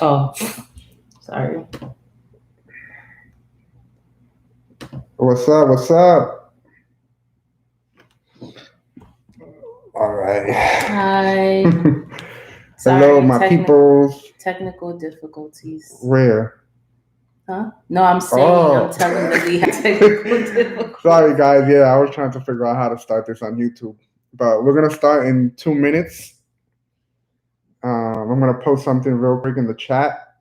Oh, sorry. What's up? What's up? All right. Hi. Hello, Sorry, my peoples. technical difficulties. Where? Huh? No, I'm saying, I'm Oh, telling that we had technical sorry, difficulties. guys. Yeah, I was trying to figure out how to start this on YouTube, but we're gonna start in 2 minutes. I'm gonna post something real quick in the chat.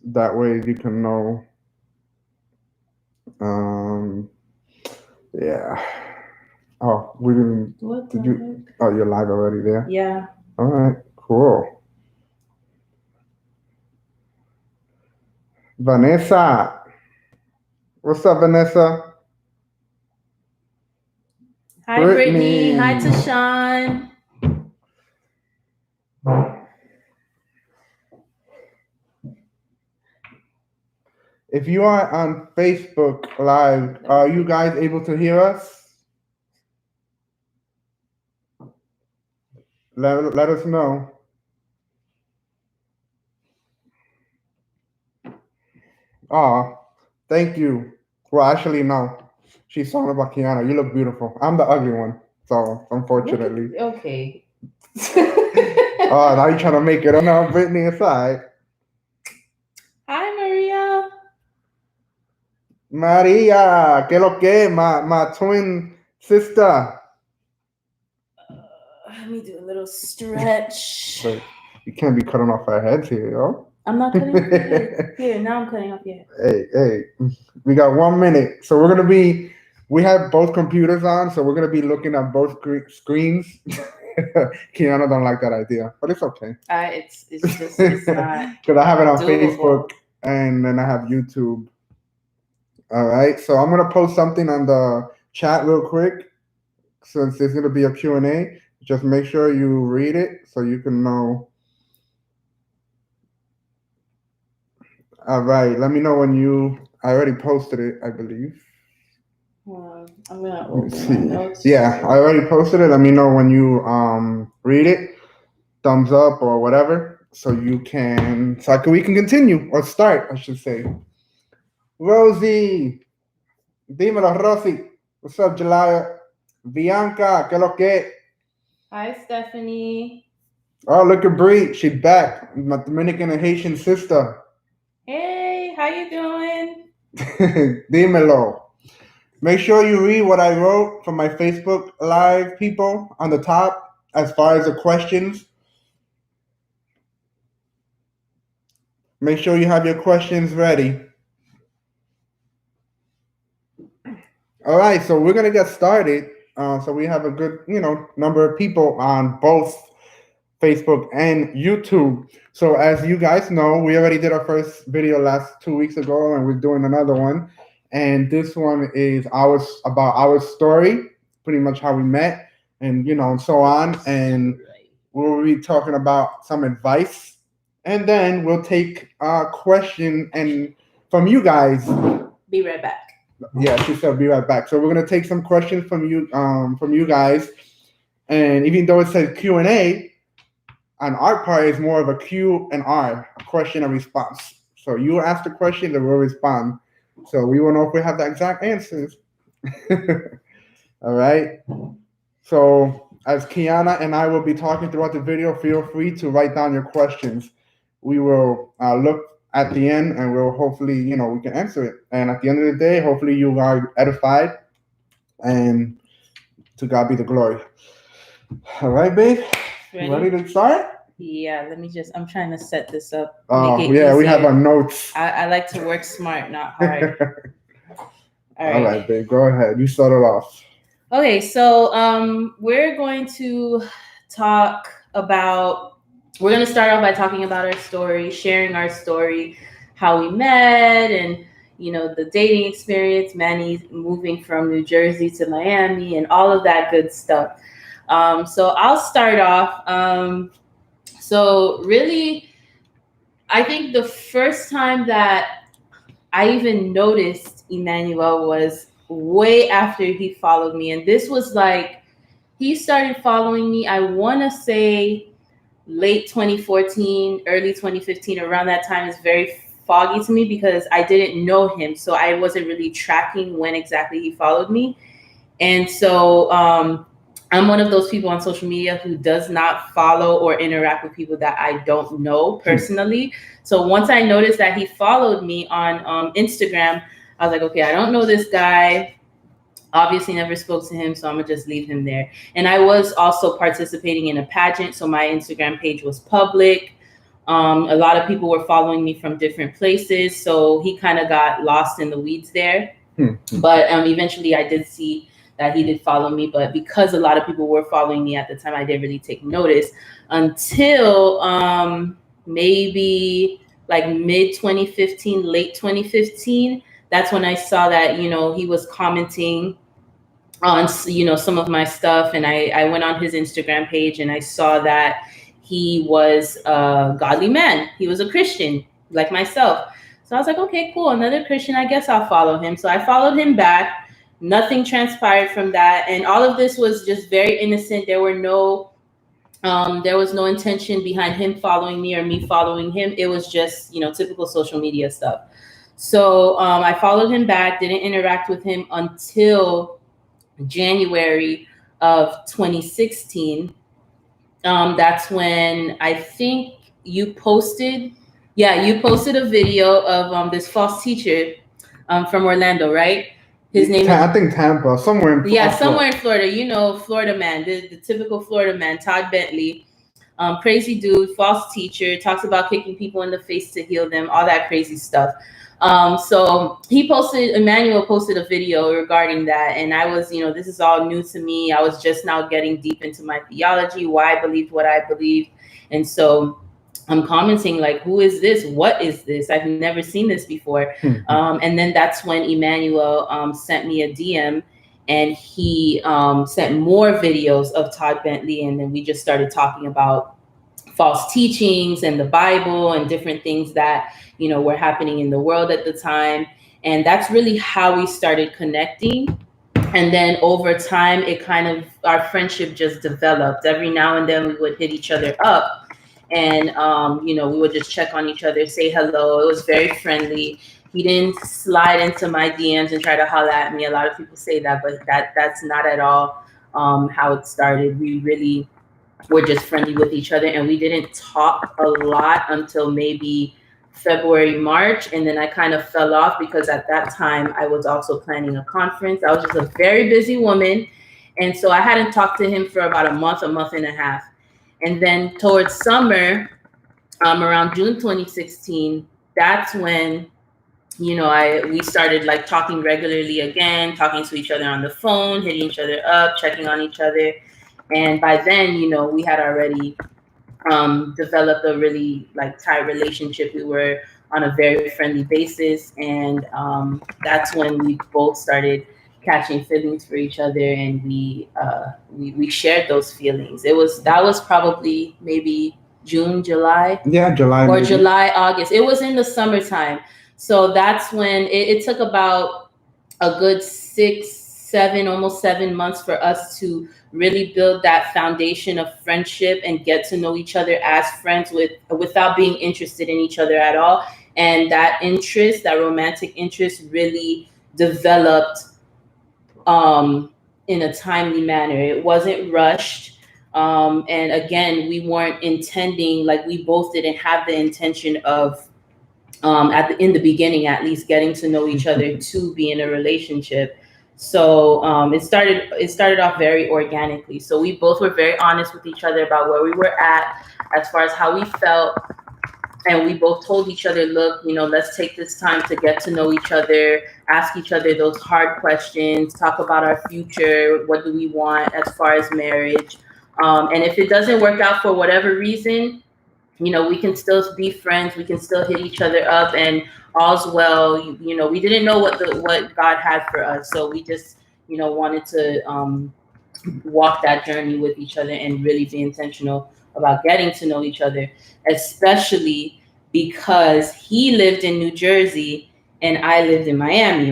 That way you can know. Um, yeah. Oh, we didn't. What the Did you? heck? Oh, you're live already there. Yeah. All right. Cool. Vanessa. What's up, Vanessa? Hi, Brittany. Hi, Brittany. Tashawn. If you are on Facebook Live, are you guys able to hear us? Let us know. Ah, thank you. Well, actually, no. She's talking about Kiana. You look beautiful. I'm the ugly one, so unfortunately. Okay. Oh, now you're trying to make it up now, Brittany aside. Hi, Maria. Maria, que lo que? My twin sister. Let me do a little stretch. But you can't be cutting off our heads here, yo. I'm not cutting off your head. Here, now I'm cutting off your head. Hey, we got 1 minute, so we're gonna be. We have both computers on, so we're gonna be looking at both screens. Kiana don't like that idea, but it's okay. It's just it's not Because I have it on Facebook doable. and then I have YouTube. All right, so I'm gonna post something on the chat real quick since there's gonna be a Q&A. Just make sure you read it so you can know. All right, let me know when you. I already posted it, I believe. I'm gonna Let me open my see. notes. Yeah, I already posted it. Let me know when you read it. Thumbs up or whatever, so you can we can continue or start, I should say. Rosie, dímelo, Rosie. What's up, Jalaya? Bianca, que lo que? Hi, Stephanie. Oh, look at Bree. She's back. My Dominican and Haitian sister. Hey, how you doing? Dímelo. Make sure you read what I wrote from my Facebook Live people on the top as far as the questions. Make sure you have your questions ready. All right, so we're gonna get started. So we have a good, number of people on both Facebook and YouTube. So as you guys know, we already did our first video last 2 weeks ago, and we're doing another one. And this one is about our story, pretty much how we met, and and so on. And we'll be talking about some advice, and then we'll take a question and from you guys. Be right back. Yeah, she said be right back. So we're gonna take some questions from you guys, and even though it says Q&A, on our part is more of a Q and R, a question and response. So you ask the question, and we'll respond. So we will know if we have the exact answers. All right. So as Kiana and I will be talking throughout the video, feel free to write down your questions. We will look at the end, and we'll hopefully, we can answer it. And at the end of the day, hopefully you are edified, and to God be the glory. All right, babe. Ready to start? Yeah, I'm trying to set this up. Oh, yeah, we have our notes. I like to work smart, not hard. All right, babe, go ahead. You start it off. Okay, so we're going to talk about. We're going to start off by talking about our story, sharing our story, how we met, and the dating experience, Manny moving from New Jersey to Miami, and all of that good stuff. So I'll start off. So really, I think the first time that I even noticed Emmanuel was way after he followed me. And this was like, he started following me, I want to say late 2014, early 2015, around that time is very foggy to me because I didn't know him. So I wasn't really tracking when exactly he followed me. And so I'm one of those people on social media who does not follow or interact with people that I don't know personally. So once I noticed that he followed me on Instagram, I was like, okay, I don't know this guy. Obviously never spoke to him, so I'm gonna just leave him there. And I was also participating in a pageant, so my Instagram page was public. A lot of people were following me from different places, so he kind of got lost in the weeds there. But eventually I did see that he did follow me, but because a lot of people were following me at the time, I didn't really take notice until maybe like mid 2015, late 2015. That's when I saw that, he was commenting on, some of my stuff. And I went on his Instagram page and I saw that he was a godly man. He was a Christian like myself. So I was like, okay, cool. Another Christian. I guess I'll follow him. So I followed him back. Nothing transpired from that. And all of this was just very innocent. There was no intention behind him following me or me following him. It was just, typical social media stuff. So I followed him back, didn't interact with him until January of 2016. That's when I think you posted a video of this false teacher from Orlando, right? His name I think Tampa, somewhere in Florida. Florida man, the typical Florida man, Todd Bentley. Crazy dude, false teacher, talks about kicking people in the face to heal them, all that crazy stuff. So Emmanuel posted a video regarding that. And I was, this is all new to me. I was just now getting deep into my theology, why I believed what I believed. And so I'm commenting like, who is this? What is this? I've never seen this before. And then that's when Emmanuel sent me a DM, and he sent more videos of Todd Bentley. And then we just started talking about false teachings and the Bible and different things that, were happening in the world at the time. And that's really how we started connecting. And then over time, our friendship just developed. Every now and then we would hit each other up, and, we would just check on each other, say hello. It was very friendly. He didn't slide into my DMs and try to holler at me. A lot of people say that, but that's not at all how it started. We really were just friendly with each other, and we didn't talk a lot until maybe February, March. And then I kind of fell off because at that time I was also planning a conference. I was just a very busy woman. And so I hadn't talked to him for about a month and a half. And then towards summer, around June 2016, that's when, we started like talking regularly again, talking to each other on the phone, hitting each other up, checking on each other. And by then, we had already developed a really like tight relationship. We were on a very friendly basis. And that's when we both started catching feelings for each other, and we shared those feelings. That was probably maybe June, July. Yeah, July. Or maybe. July, August. It was in the summertime. So that's when it took about a good 6, 7, almost 7 months for us to really build that foundation of friendship and get to know each other as friends without being interested in each other at all. And that romantic interest really developed in a timely manner. It wasn't rushed. And again, we weren't intending, like we both didn't have the intention of, in the beginning, at least, getting to know each other to be in a relationship. So it started off very organically. So we both were very honest with each other about where we were at as far as how we felt. And we both told each other, look, let's take this time to get to know each other, ask each other those hard questions, talk about our future. What do we want as far as marriage? And if it doesn't work out for whatever reason, we can still be friends. We can still hit each other up, and all's well. We didn't know what God had for us. So we just, wanted to walk that journey with each other and really be intentional about getting to know each other, especially because he lived in New Jersey and I live in Miami.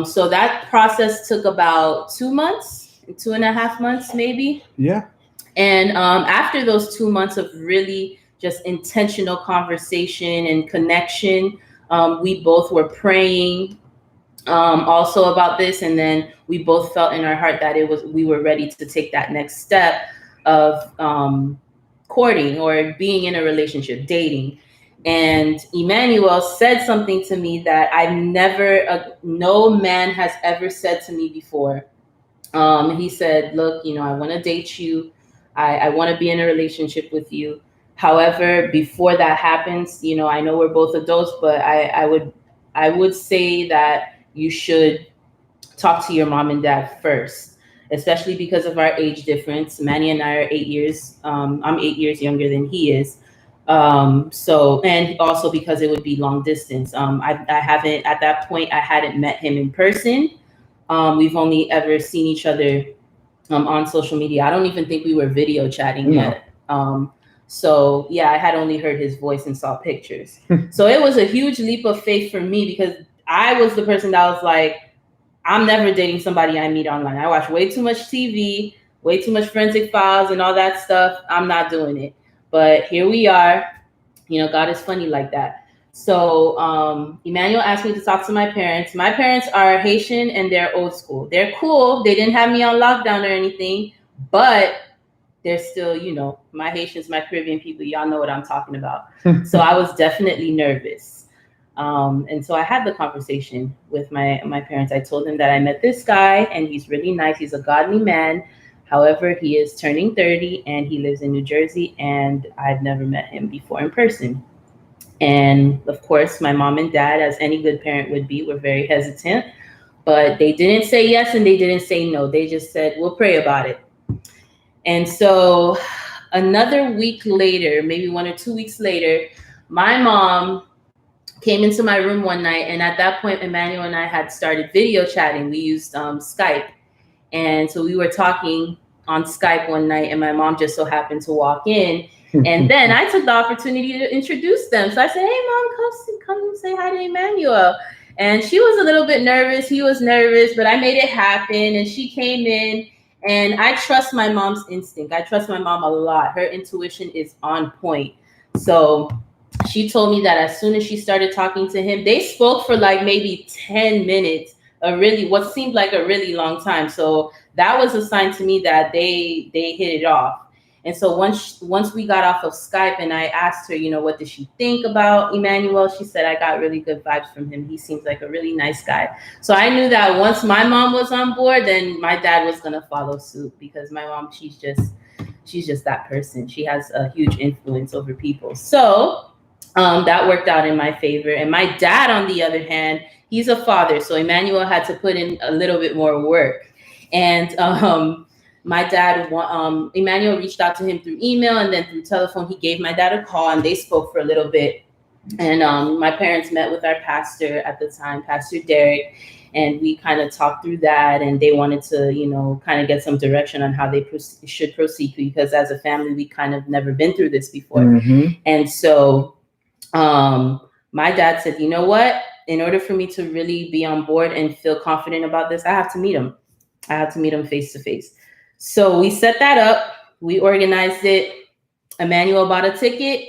So that process took about 2 months, 2.5 months, maybe. Yeah. And after those 2 months of really just intentional conversation and connection, we both were praying also about this, and then we both felt in our heart that we were ready to take that next step of courting or being in a relationship, dating. And Emmanuel said something to me that no man has ever said to me before. He said, look, I want to date you. I want to be in a relationship with you. However, before that happens, I know we're both adults, but I would say that you should talk to your mom and dad first, especially because of our age difference. Manny and I are 8 years. I'm 8 years younger than he is. And also because it would be long distance. I haven't, at that point, I hadn't met him in person. We've only ever seen each other on social media. I don't even think we were video chatting yet. So yeah, I had only heard his voice and saw pictures. So it was a huge leap of faith for me because I was the person that was like, I'm never dating somebody I meet online. I watch way too much TV, way too much Forensic Files and all that stuff. I'm not doing it. But here we are. God is funny like that. So Emmanuel asked me to talk to my parents. My parents are Haitian and they're old school. They're cool. They didn't have me on lockdown or anything, but they're still, my Haitians, my Caribbean people, y'all know what I'm talking about. So I was definitely nervous. And so I had the conversation with my parents. I told them that I met this guy and he's really nice. He's a godly man. However, he is turning 30 and he lives in New Jersey and I've never met him before in person. And of course, my mom and dad, as any good parent would be, were very hesitant, but they didn't say yes and they didn't say no. They just said, we'll pray about it. And so another week later, maybe 1 or 2 weeks later, my mom came into my room one night. And at that point, Emmanuel and I had started video chatting. We used Skype. And so we were talking on Skype one night and my mom just so happened to walk in. And then I took the opportunity to introduce them. So I said, hey, Mom, come say hi to Emmanuel. And she was a little bit nervous. He was nervous, but I made it happen. And she came in. And I trust my mom's instinct. I trust my mom a lot. Her intuition is on point. So she told me that as soon as she started talking to him, they spoke for like maybe 10 minutes, what seemed like a really long time. So that was a sign to me that they hit it off. And so once we got off of Skype and I asked her, what did she think about Emmanuel? She said, I got really good vibes from him. He seems like a really nice guy. So I knew that once my mom was on board, then my dad was going to follow suit because my mom, she's just that person. She has a huge influence over people. So that worked out in my favor. And my dad, on the other hand, he's a father. So Emmanuel had to put in a little bit more work. And my dad, Emmanuel reached out to him through email and then through telephone. He gave my dad a call and they spoke for a little bit. And my parents met with our pastor at the time, Pastor Derek, and we kind of talked through that. And they wanted to, kind of get some direction on how they should proceed because as a family, we kind of never been through this before. Mm-hmm. And so my dad said, you know what? In order for me to really be on board and feel confident about this, I have to meet him. I have to meet him face to face. So we set that up. We organized it. Emmanuel bought a ticket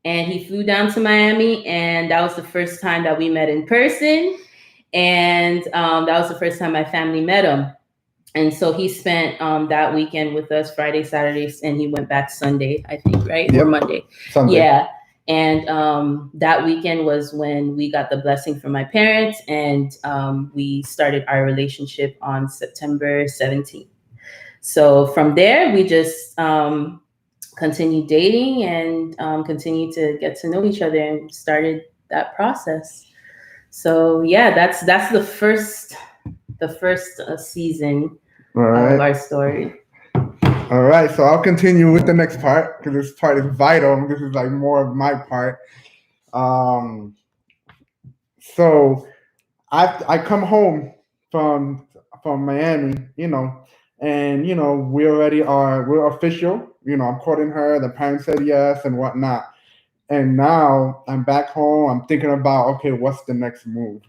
and he flew down to Miami. And that was the first time that we met in person. And that was the first time my family met him. And so he spent that weekend with us, Friday, Saturday, and he went back Sunday, I think, right? Yep. Or Monday. Sunday. Yeah. And that weekend was when we got the blessing from my parents and we started our relationship on September 17th. So from there, we just continued dating and continued to get to know each other and started that process. So yeah, that's the first season of our story. All right, so I'll continue with the next part because this part is vital. This is like more of my part. So I come home from Miami, and we're official. I'm courting her. The parents said yes and whatnot. And now I'm back home. I'm thinking about, okay, what's the next move?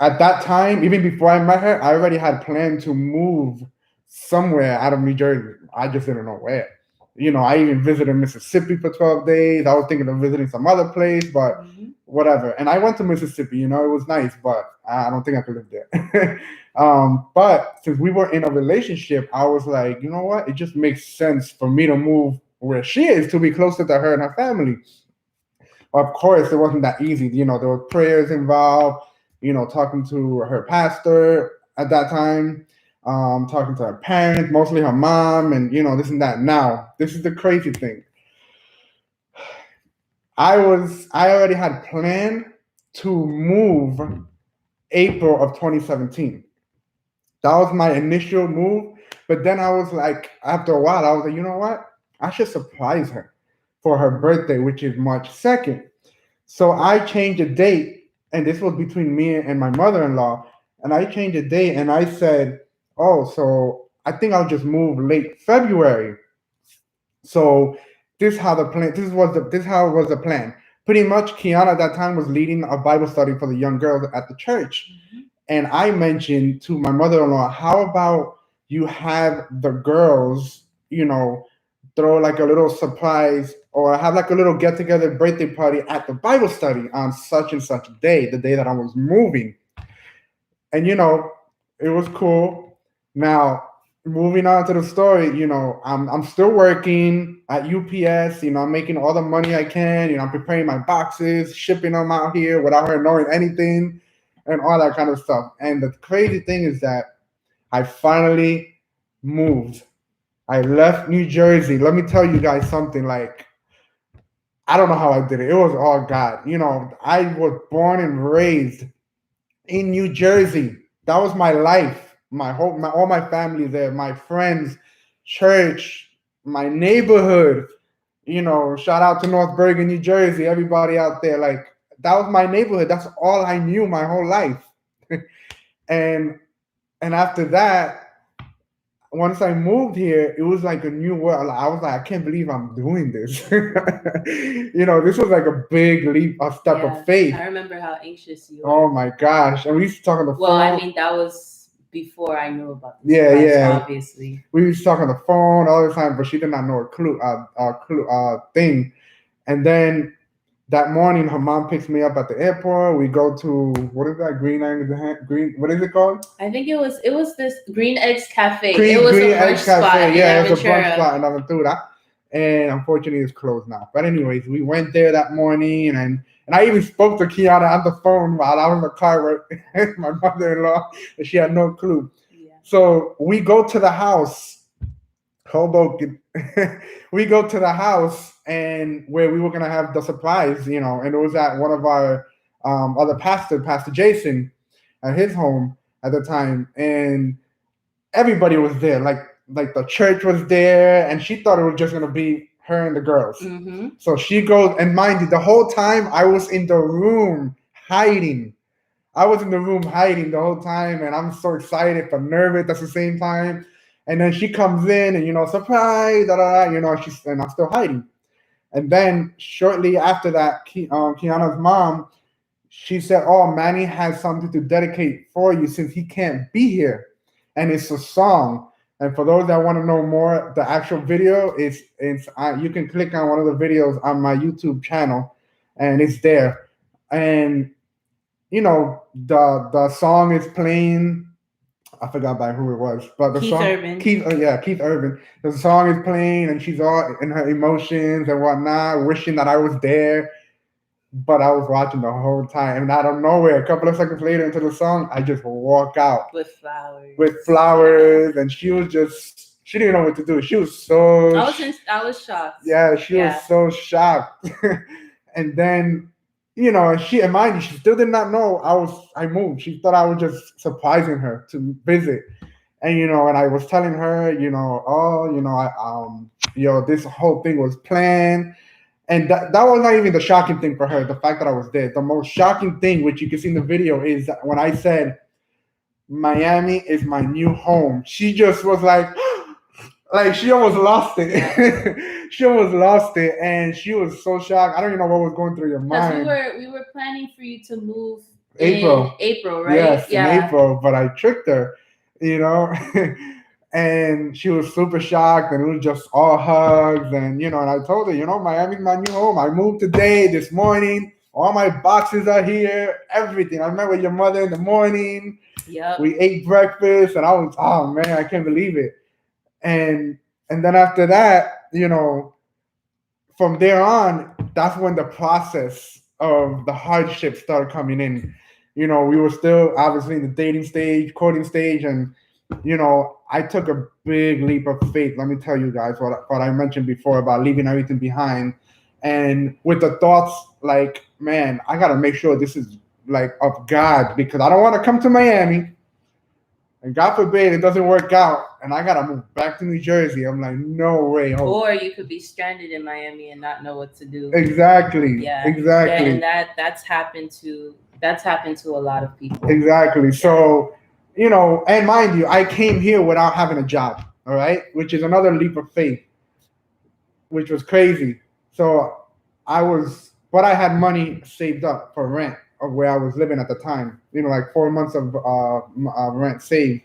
At that time, even before I met her, I already had planned to move somewhere out of New Jersey. I just didn't know where. I even visited Mississippi for 12 days. I was thinking of visiting some other place, but whatever. And I went to Mississippi. It was nice, but I don't think I could live there. But since we were in a relationship, I was like, you know what? It just makes sense for me to move where she is to be closer to her and her family. Of course, it wasn't that easy. There were prayers involved, talking to her pastor at that time, talking to her parents, mostly her mom, and, this and that. Now, this is the crazy thing. I already had planned to move April of 2017. That was my initial move. But then I was like, after a while, I was like, you know what? I should surprise her for her birthday, which is March 2nd. So I changed the date, and this was between me and my mother-in-law. And I changed the date, and I said, "Oh, so I think I'll just move late February." So this how it was the plan. Pretty much, Kiana at that time was leading a Bible study for the young girls at the church, and I mentioned to my mother-in-law, "How about you have the girls, throw like a little surprise or have like a little get together birthday party at the Bible study on such and such day, the day that I was moving." And it was cool. Now, moving on to the story, I'm still working at UPS. I'm making all the money I can. I'm preparing my boxes, shipping them out here without her knowing anything, and all that kind of stuff. And the crazy thing is that I finally moved. I left New Jersey. Let me tell you guys something. Like, I don't know how I did it. It was all God. I was born and raised in New Jersey. That was my life. All my family there, my friends, church, my neighborhood. Shout out to North Bergen, New Jersey. Everybody out there, like, that was my neighborhood. That's all I knew my whole life. and and after that, once I moved here, it was like a new world. I was like, I can't believe I'm doing this. This was like a big leap, a step of faith. I remember how anxious you were. Oh my gosh. And we used to talk on the phone. Well, I mean, that was before I knew about this. Yeah. Obviously. We used to talk on the phone all the time, but she did not know a thing. And then that morning, her mom picks me up at the airport. We go to, what is that? What is it called? I think it was this Green Eggs Cafe. It was a brunch spot. Yeah, it was a brunch spot in Aventura. And unfortunately, it's closed now. But anyways, we went there that morning, and I even spoke to Kiana on the phone while I was in the car with my mother-in-law, and she had no clue. Yeah. So we go to the house, Hoboken. We go to the house, and where we were gonna have the surprise, and it was at one of our other Pastor Jason, at his home at the time, and everybody was there, like the church was there, and she thought it was just gonna be her and the girls. Mm-hmm. So she goes, and mind you, the whole time I was in the room hiding. I was in the room hiding the whole time, and I'm so excited but nervous at the same time. And then she comes in, and surprise, and I'm still hiding. And then shortly after that, Kiana's mom, she said, "Oh, Manny has something to dedicate for you since he can't be here, and it's a song." And for those that want to know more, the actual video is you can click on one of the videos on my YouTube channel, and it's there. And the song is playing. I forgot by who it was, but the song Urban. Keith Urban. The song is playing, and she's all in her emotions and whatnot, wishing that I was there. But I was watching the whole time, and out of nowhere, a couple of seconds later into the song, I just walk out with flowers, and she didn't know what to do. She was so. I was shocked. Yeah, she was so shocked, and then. She still did not know I moved. She thought I was just surprising her to visit. And and I was telling her, this whole thing was planned. And that was not even the shocking thing for her, the fact that I was there. The most shocking thing, which you can see in the video, is that when I said Miami is my new home, she just was like she almost lost it. She almost lost it, and she was so shocked. I don't even know what was going through your mind. We were planning for you to move April, right? Yes, in April, but I tricked her, And she was super shocked, and it was just all hugs. And and I told her, Miami's my new home. I moved today, this morning. All my boxes are here, everything. I met with your mother in the morning. Yep. We ate breakfast, and I was, oh man, I can't believe it. And then after that, from there on, that's when the process of the hardship started coming in. We were still obviously in the dating stage, courting stage, and I took a big leap of faith. Let me tell you guys what I mentioned before about leaving everything behind, and with the thoughts like, man, I gotta make sure this is like of God, because I don't want to come to Miami and God forbid it doesn't work out and I gotta move back to New Jersey. I'm like, no way. Or you could be stranded in Miami and not know what to do. Exactly. Yeah. Exactly. And that's happened to a lot of people. Exactly. So, and mind you, I came here without having a job. All right, which is another leap of faith, which was crazy. So but I had money saved up for rent of where I was living at the time. Like 4 months of rent saved.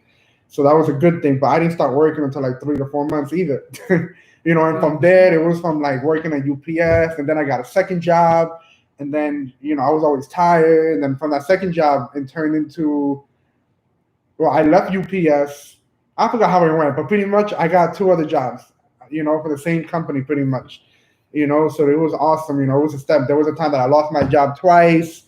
So that was a good thing. But I didn't start working until like 3 to 4 months either. And from there, it was from like working at UPS, and then I got a second job, and then I was always tired. And then from that second job, it turned into, well, I left UPS. I forgot how it went, but pretty much I got two other jobs, for the same company, pretty much. So it was awesome. It was a step. There was a time that I lost my job twice.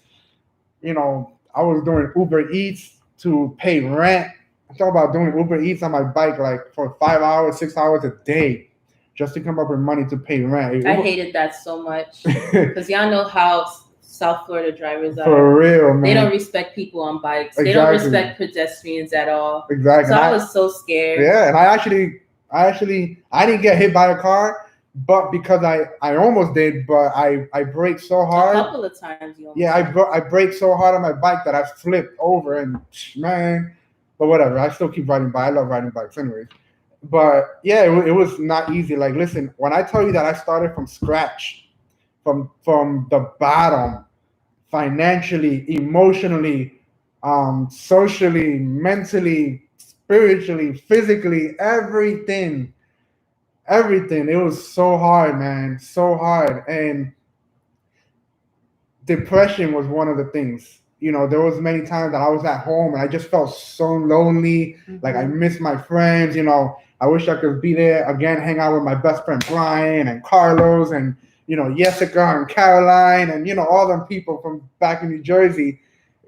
I was doing Uber Eats to pay rent. I thought about doing Uber Eats on my bike like for 5 hours, 6 hours a day, just to come up with money to pay rent. I hated that so much because y'all know how South Florida drivers are. For real, man. They don't respect people on bikes. Exactly. They don't respect pedestrians at all. Exactly. So I was so scared. Yeah, and I didn't get hit by a car, but because I almost did, but I braked so hard. A couple of times you almost. Yeah, I braked so hard on my bike that I flipped over, and man, but whatever. I still keep riding bikes. I love riding bikes, anyways. But yeah, it was not easy. Like, listen, when I tell you that I started from scratch, from the bottom, financially, emotionally, socially, mentally, spiritually, physically, everything. It was so hard, man, so hard. And depression was one of the things. There was many times that I was at home and I just felt so lonely. Mm-hmm. Like I missed my friends. I wish I could be there again, hang out with my best friend Brian and Carlos and Jessica and Caroline and all them people from back in New Jersey.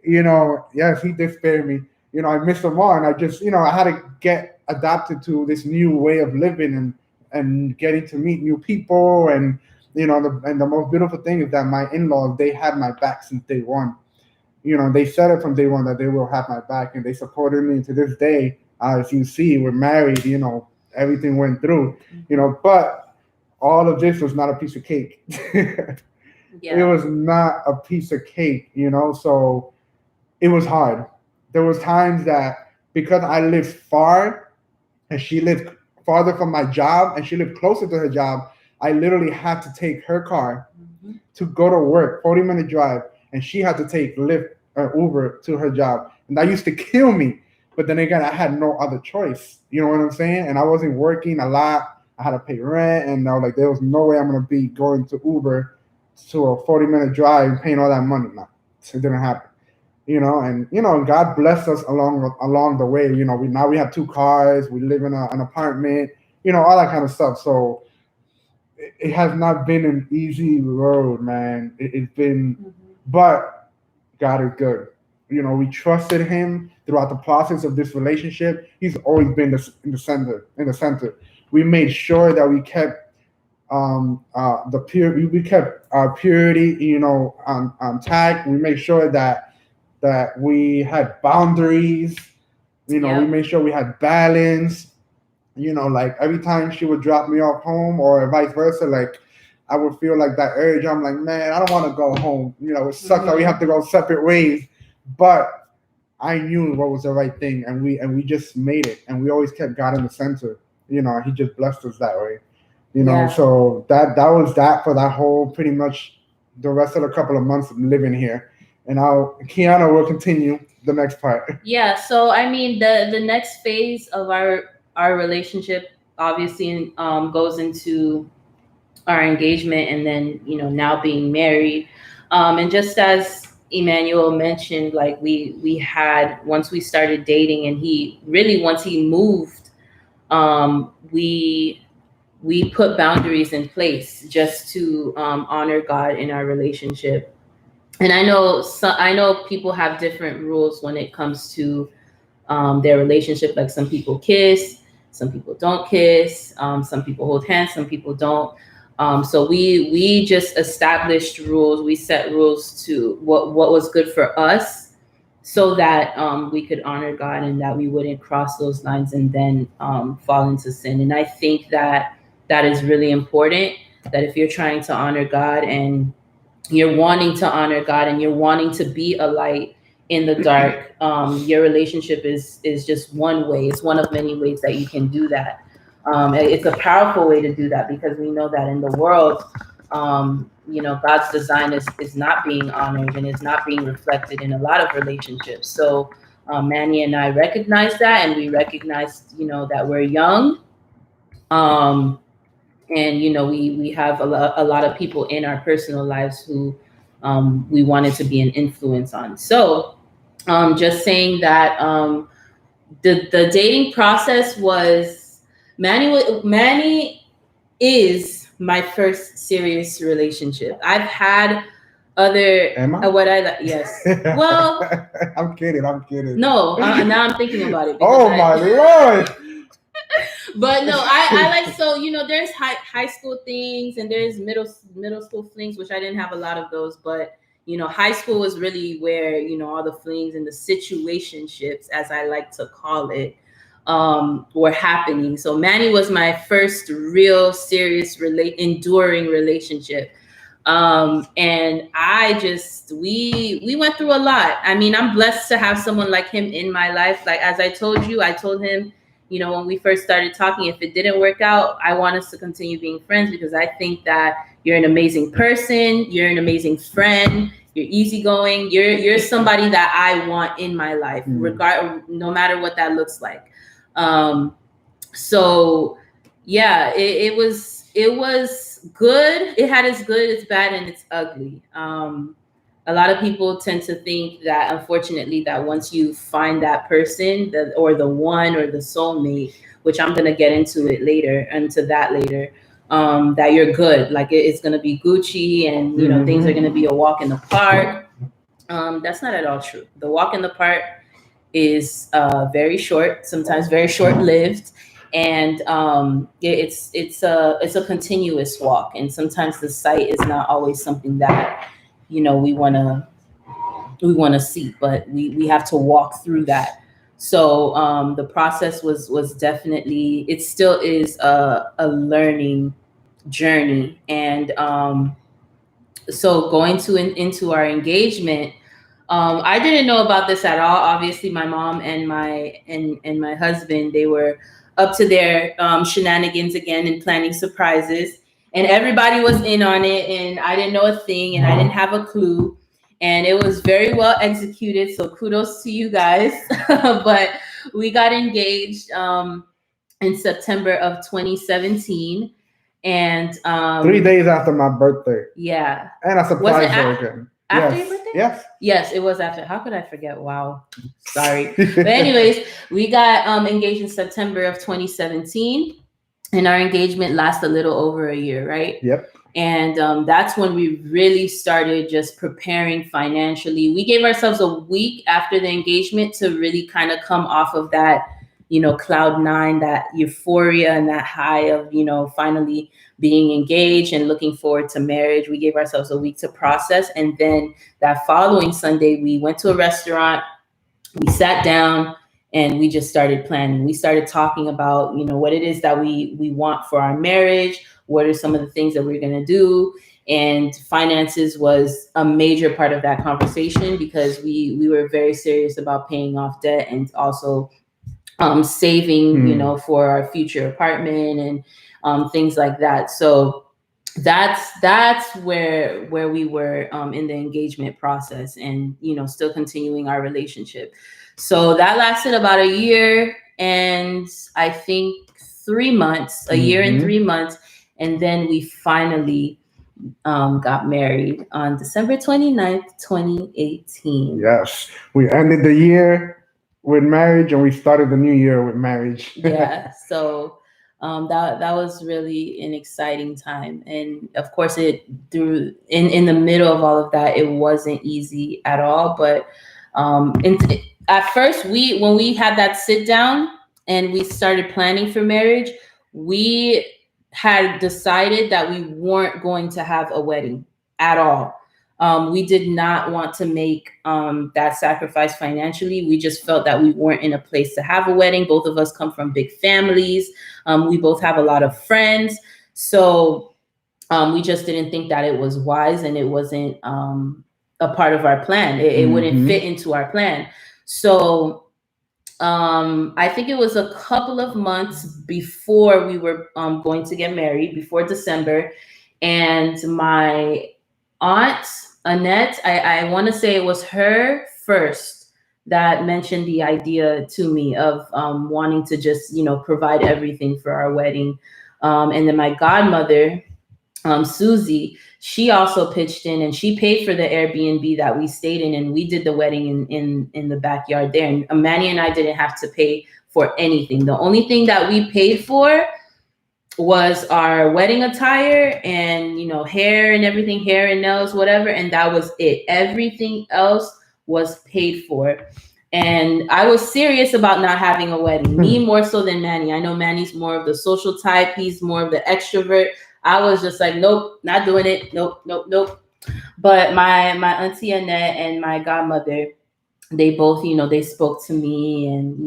Yes, he did spare me. I miss them all, and I just I had to get adapted to this new way of living and getting to meet new people. And the most beautiful thing is that my in-laws, they had my back since day one. They said it from day one that they will have my back, and they supported me to this day. As you see, we're married. Everything went through. But all of this was not a piece of cake. Yeah. It was not a piece of cake. So it was hard. There was times that because I lived far and she lived farther from my job and she lived closer to her job, I literally had to take her car to go to work, 40-minute drive, and she had to take Lyft or Uber to her job. And that used to kill me. But then again, I had no other choice. You know what I'm saying? And I wasn't working a lot. I had to pay rent, and I was like, there was no way I'm going to be going to Uber to a 40-minute drive and paying all that money. No, it didn't happen. And God blessed us along the way. We have 2 cars, we live in an apartment, all that kind of stuff. So it has not been an easy road, man. It's been, but God is good. We trusted Him throughout the process of this relationship. He's always been in the center. We made sure that we kept we kept our purity, on tact. We made sure that we had boundaries. We made sure we had balance. Like every time she would drop me off home or vice versa, like I would feel like that urge. I'm like, man, I don't want to go home. It sucks that we have to go separate ways. But I knew what was the right thing, and we just made it, and we always kept God in the center. He just blessed us that way. So that was that for that whole pretty much the rest of the couple of months of living here. And Kiana will continue the next part. Yeah, so I mean the next phase of our our relationship obviously goes into our engagement, and then now being married. And just as Emmanuel mentioned, like we had, once we started dating, and he really, once he moved, we put boundaries in place just to honor God in our relationship. And I know people have different rules when it comes to their relationship. Like some people kiss, some people don't kiss, some people hold hands, some people don't. So we just established rules. We set rules to what was good for us, so that we could honor God, and that we wouldn't cross those lines and then fall into sin. And I think that is really important. That if you're trying to honor God, and you're wanting to honor God, and you're wanting to be a light in the dark, your relationship is just one way. It's one of many ways that you can do that. It's a powerful way to do that, because we know that in the world, God's design is not being honored, and is not being reflected in a lot of relationships. So Manny and I recognize that, and we recognize, that we're young. And we have a lot of people in our personal lives who we wanted to be an influence on. So just saying that the dating process was, Manny is my first serious relationship. I've had other Emma? what I yes. Well, I'm kidding. no, now I'm thinking about it. Oh my Lord. But no, I like, so there's high school things, and there's middle school flings, which I didn't have a lot of those. But high school was really where all the flings and the situationships, as I like to call it, were happening. So Manny was my first real serious enduring relationship. And we went through a lot. I mean, I'm blessed to have someone like him in my life. Like, as I told you, I told him, when we first started talking, if it didn't work out, I want us to continue being friends, because I think that you're an amazing person. You're an amazing friend. You're easygoing. You're somebody that I want in my life, no matter what that looks like. So yeah, it was good. It had its good, its bad, and its ugly. A lot of people tend to think that, unfortunately, that once you find that person, or the one, or the soulmate, which I'm gonna get into that later, that you're good. Like it's gonna be Gucci, and things are gonna be a walk in the park. That's not at all true. The walk in the park is very short, sometimes very short-lived, and it's a continuous walk. And sometimes the sight is not always something that we want to see, but we have to walk through that. So the process was definitely, it still is a learning journey. And so going into our engagement, I didn't know about this at all. Obviously, my mom and my husband, they were up to their shenanigans again, and planning surprises, and everybody was in on it, and I didn't know a thing, and I didn't have a clue, and it was very well executed. So kudos to you guys. But we got engaged in September of 2017, and 3 days after my birthday. Yeah. And a surprise version. After your birthday? Yes. Yes, it was after. How could I forget? Wow. Sorry. But anyways, we got engaged in September of 2017, and our engagement lasted a little over a year, right? Yep. And that's when we really started just preparing financially. We gave ourselves a week after the engagement to really kind of come off of that, cloud nine, that euphoria and that high of, finally being engaged and looking forward to marriage. We gave ourselves a week to process. And then that following Sunday, we went to a restaurant, we sat down, and we just started planning. We started talking about, what it is that we want for our marriage. What are some of the things that we're going to do? And finances was a major part of that conversation, because we were very serious about paying off debt, and also saving, for our future apartment, and things like that. So that's where we were in the engagement process, and still continuing our relationship. So that lasted about a year and I think 3 months, a year and 3 months. And then we finally got married on December 29th, 2018. Yes, we ended the year with marriage, and we started the new year with marriage. Yeah. So that was really an exciting time, and of course, it through in the middle of all of that, it wasn't easy at all. But at first, when we had that sit down and we started planning for marriage, we had decided that we weren't going to have a wedding at all. We did not want to make that sacrifice financially. We just felt that we weren't in a place to have a wedding. Both of us come from big families. We both have a lot of friends. So we just didn't think that it was wise, and it wasn't a part of our plan. It wouldn't fit into our plan. So I think it was a couple of months before we were going to get married, before December. And my aunt, Annette, I want to say it was her first that mentioned the idea to me of wanting to just, provide everything for our wedding. And then my godmother, Susie, she also pitched in and she paid for the Airbnb that we stayed in, and we did the wedding in the backyard there. And Manny and I didn't have to pay for anything. The only thing that we paid for was our wedding attire and hair and everything, hair and nails, whatever, and that was it. Everything else was paid for. And I was serious about not having a wedding. Me more so than Manny. I know Manny's more of the social type. He's more of the extrovert. I was just like, nope, not doing it. Nope, nope, nope. But my auntie Annette and my godmother, they both, they spoke to me, and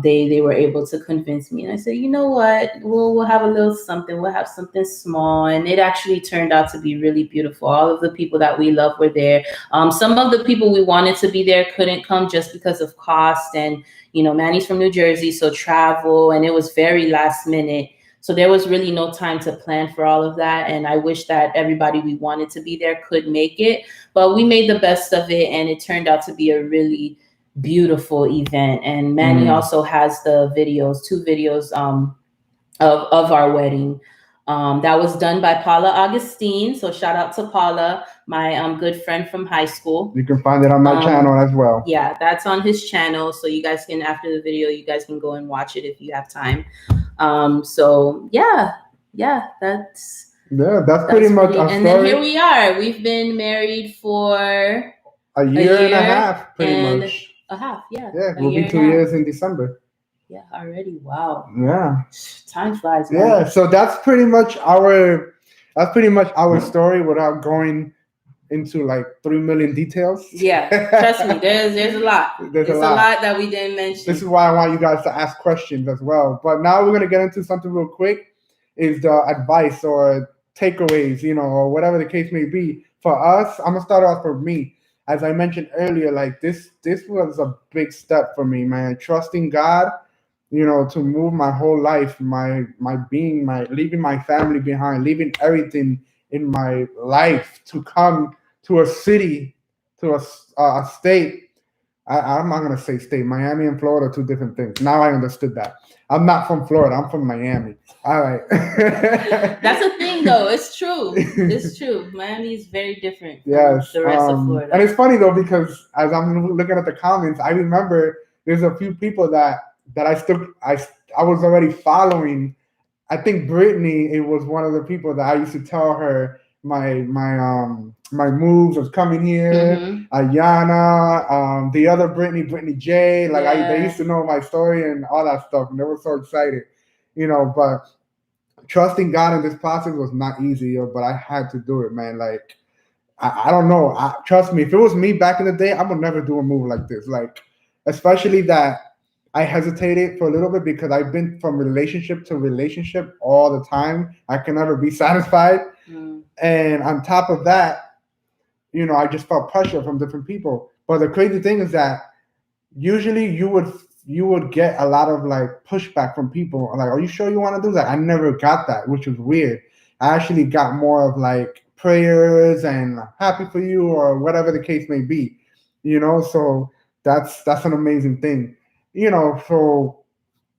they were able to convince me. And I said, you know what, we'll have a little something. We'll have something small. And it actually turned out to be really beautiful. All of the people that we love were there. Some of the people we wanted to be there couldn't come just because of cost. And Manny's from New Jersey, so travel, and it was very last minute. So there was really no time to plan for all of that. And I wish that everybody we wanted to be there could make it. But we made the best of it, and it turned out to be a really beautiful event. And Manny also has the videos, 2 videos of our wedding. That was done by Paula Augustine. So shout out to Paula, my good friend from high school. You can find it on my channel as well. Yeah, that's on his channel. So you guys can, after the video, you guys can go and watch it if you have time. So that's pretty much our and story. then here we are. We've been married for a year and a half, pretty much. A half, yeah. Yeah, we'll be 2 years in December. Yeah, already. Wow. Yeah. Time flies, man. Yeah, so that's pretty much our story without going into like 3 million details. Yeah, trust me, there's a lot. There's a lot that we didn't mention. This is why I want you guys to ask questions as well. But now we're gonna get into something real quick, is the advice or takeaways, or whatever the case may be. For us, I'm gonna start off for me. As I mentioned earlier, like this was a big step for me, man. Trusting God, to move my whole life, my being, leaving my family behind, leaving everything in my life to come to a city, to a state. I'm not gonna say state. Miami and Florida are 2 different things. Now I understood that. I'm not from Florida. I'm from Miami. All right. That's a thing, though. It's true. It's true. Miami is very different from the rest of Florida. And it's funny though, because as I'm looking at the comments, I remember there's a few people that I was already following. I think Brittany, it was one of the people that I used to tell her my moves was coming here. Ayana, the other Brittany J, they used to know my story and all that stuff, and they were so excited, But trusting God in this process was not easy, but I had to do it, man. Like I don't know. Trust me, if it was me back in the day, I would never do a move like this. Like, especially that I hesitated for a little bit because I've been from relationship to relationship all the time. I can never be satisfied. And on top of that, I just felt pressure from different people. But the crazy thing is that usually you would get a lot of like pushback from people. Like, are you sure you want to do that? I never got that, which was weird. I actually got more of like prayers and happy for you or whatever the case may be, So that's an amazing thing. So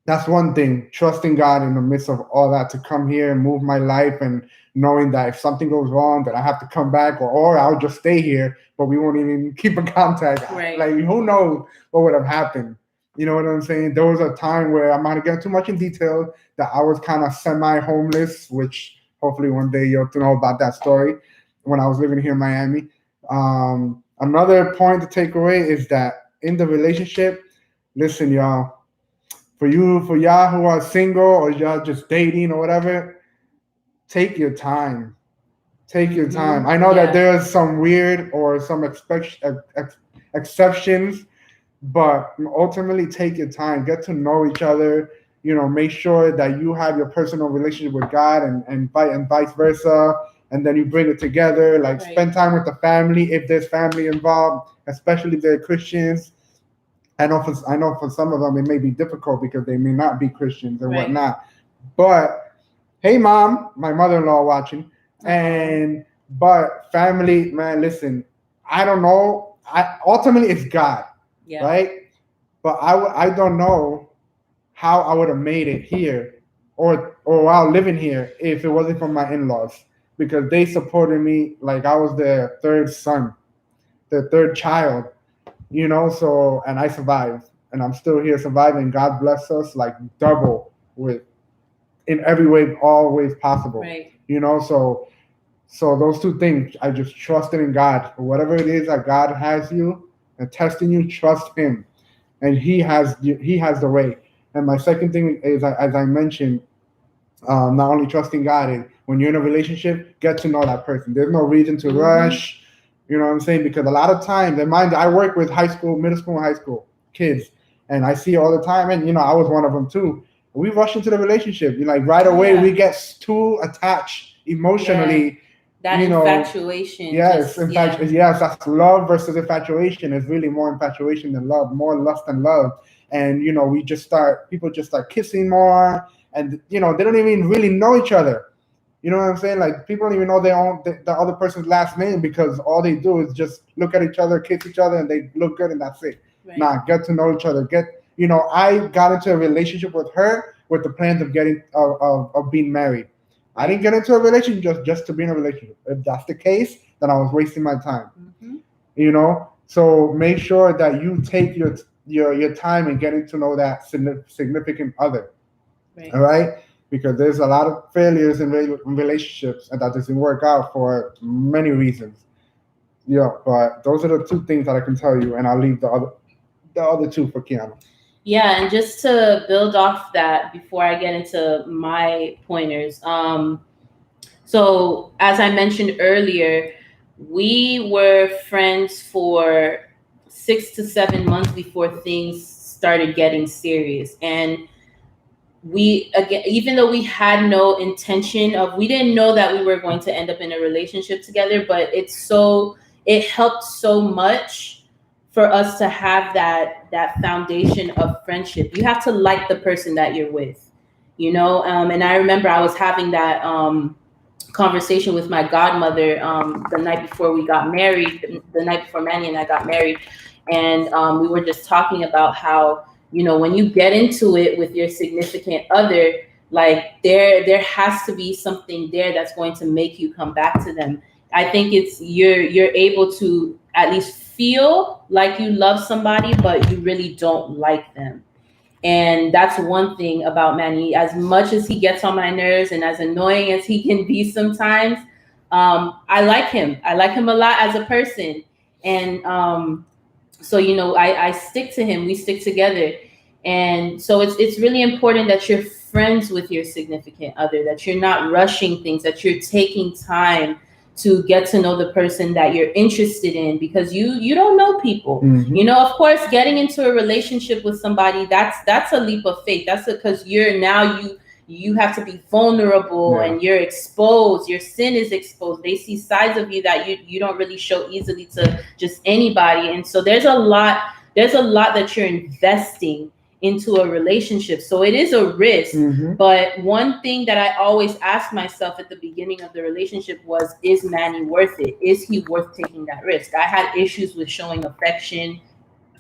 that's one thing, trusting God in the midst of all that, to come here and move my life, and knowing that if something goes wrong that I have to come back, or I'll just stay here, but we won't even keep in contact. Right. Like, who knows what would have happened. You know what I'm saying? There was a time where, I'm not gonna get too much in detail, that I was kind of semi-homeless, which hopefully one day you'll know about that story, when I was living here in Miami. Another point to take away is that in the relationship, listen, y'all, for y'all who are single, or y'all just dating or whatever, take your time. Take your time. I know that Yeah. there's some weird or some exceptions, but ultimately take your time. Get to know each other. Make sure that you have your personal relationship with God, and vice versa. And then you bring it together. Like, Right. spend time with the family if there's family involved, especially if they're Christians. I know for some of them it may be difficult because they may not be Christians and Right. whatnot. But hey, mom, my mother-in-law watching, Uh-huh. and but family, man, listen, I don't know. Ultimately it's God, Yeah. right? But I don't know how I would have made it here, or while living here, if it wasn't for my in-laws, because they supported me like I was their third son, their third child. So, and I survived, and I'm still here surviving. God bless us like double, with in every way, all ways possible. Right. So those two things, I just trusted in God. Whatever it is that God has you and testing you, trust Him, and He has the way. And my second thing is, as I mentioned, not only trusting God, is when you're in a relationship, get to know that person. There's no reason to rush. You know what I'm saying? Because a lot of times, and mind, I work with high school, middle school, and high school kids, and I see it all the time. And I was one of them too. We rush into the relationship. Like, right away, we get too attached emotionally. That infatuation. Yes, Just, yeah. yes, that's love versus infatuation. It's really more infatuation than love, more lust than love. And people just start kissing more, and they don't even really know each other. You know what I'm saying? Like, people don't even know the other person's last name, because all they do is just look at each other, kiss each other, and they look good, and that's it. Right. Nah, get to know each other. I got into a relationship with her with the plans of getting of being married. I didn't get into a relationship just to be in a relationship. If that's the case, then I was wasting my time. So make sure that you take your time in getting to know that significant other. Right. All right, because there's a lot of failures in relationships, and that doesn't work out for many reasons. But those are the two things that I can tell you, and I'll leave the other two for Kiana. Yeah, and just to build off that before I get into my pointers, so as I mentioned earlier, we were friends for 6 to 7 months before things started getting serious. And we, again, even though we had no intention of, we didn't know that we were going to end up in a relationship together, but it helped so much for us to have that foundation of friendship. You have to like the person that you're with, and I remember I was having that conversation with my godmother the night before we got married, the night before Manny and I got married, and we were just talking about how, when you get into it with your significant other, like, there has to be something there that's going to make you come back to them. I think it's you're able to at least feel like you love somebody, but you really don't like them. And that's one thing about Manny. As much as he gets on my nerves and as annoying as he can be sometimes, I like him. I like him a lot as a person. And so, I stick to him. We stick together. And so it's really important that you're friends with your significant other, that you're not rushing things, that you're taking time to get to know the person that you're interested in, because you don't know people. Of course, getting into a relationship with somebody, that's a leap of faith. That's because you have to be vulnerable, and you're exposed. Your sin is exposed. They see sides of you that you don't really show easily to just anybody. And so there's a lot that you're investing into a relationship. So it is a risk. But one thing that I always ask myself at the beginning of the relationship was, is Manny worth it? Is he worth taking that risk? I had issues with showing affection.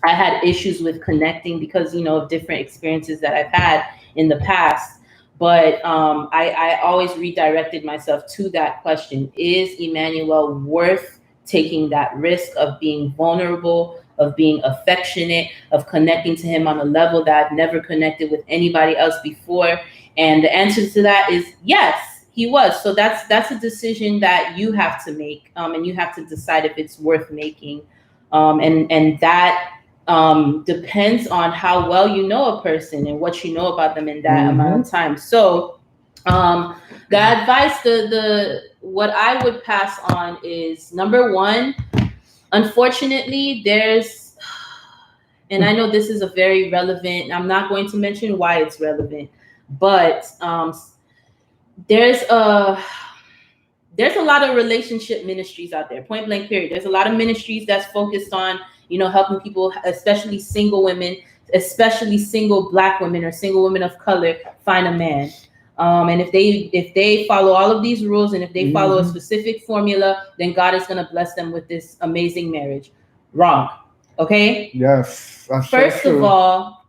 I had issues with connecting because, of different experiences that I've had in the past. But I always redirected myself to that question: is Emmanuel worth taking that risk of being vulnerable, of being affectionate, of connecting to him on a level that I've never connected with anybody else before? And the answer to that is yes, he was. So that's a decision that you have to make, and you have to decide if it's worth making. And that depends on how well you know a person and what you know about them in that amount of time. So the advice, the what I would pass on is, number one, unfortunately, there's, and I know this is a very relevant, I'm not going to mention why it's relevant, but there's a lot of relationship ministries out there, point blank period. There's a lot of ministries that's focused on, helping people, especially single women, especially single Black women or single women of color, find a man. And if they follow all of these rules, and if they follow a specific formula, then God is going to bless them with this amazing marriage. Wrong. Okay? Yes. First of all,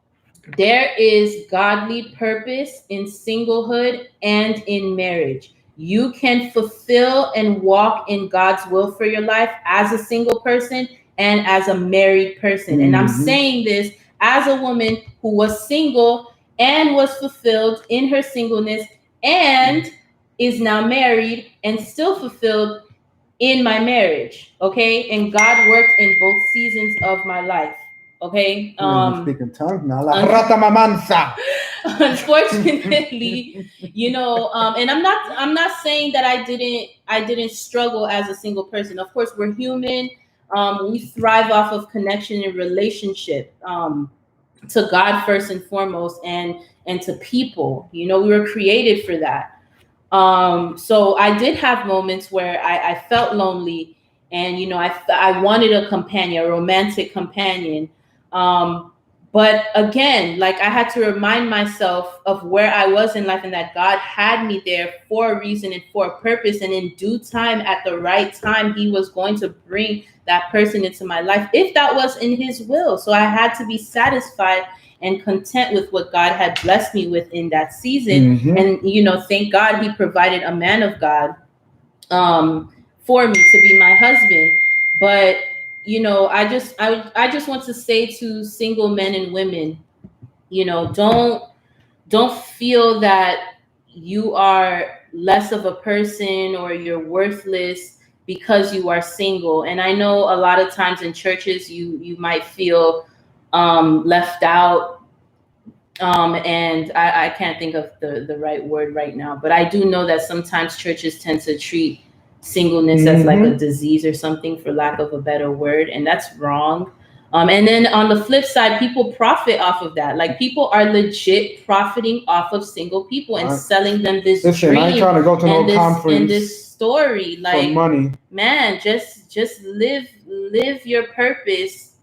there is godly purpose in singlehood and in marriage. You can fulfill and walk in God's will for your life as a single person and as a married person. And I'm saying this as a woman who was single and was fulfilled in her singleness and is now married and still fulfilled in my marriage. Okay? And God worked in both seasons of my life. Okay. Speaking tongues now. La rata mamanza. Unfortunately, and I'm not saying that I didn't struggle as a single person. Of course, we're human. We thrive off of connection and relationship, to God first and foremost, and to people. We were created for that. So I did have moments where I felt lonely, and I wanted a companion, a romantic companion. But again, like, I had to remind myself of where I was in life, and that God had me there for a reason and for a purpose. And in due time, at the right time, he was going to bring that person into my life, if that was in his will. So I had to be satisfied and content with what God had blessed me with in that season. And, thank God he provided a man of God for me to be my husband. But I just want to say to single men and women, don't feel that you are less of a person or you're worthless because you are single. And I know a lot of times in churches you might feel left out. And I can't think of the right word right now, but I do know that sometimes churches tend to treat singleness as like a disease or something, for lack of a better word, and that's wrong. And then on the flip side, people profit off of that. Like, people are legit profiting off of single people and selling them this dream. I ain't trying to go to no conference and this story. Like, for money. Man, just live your purpose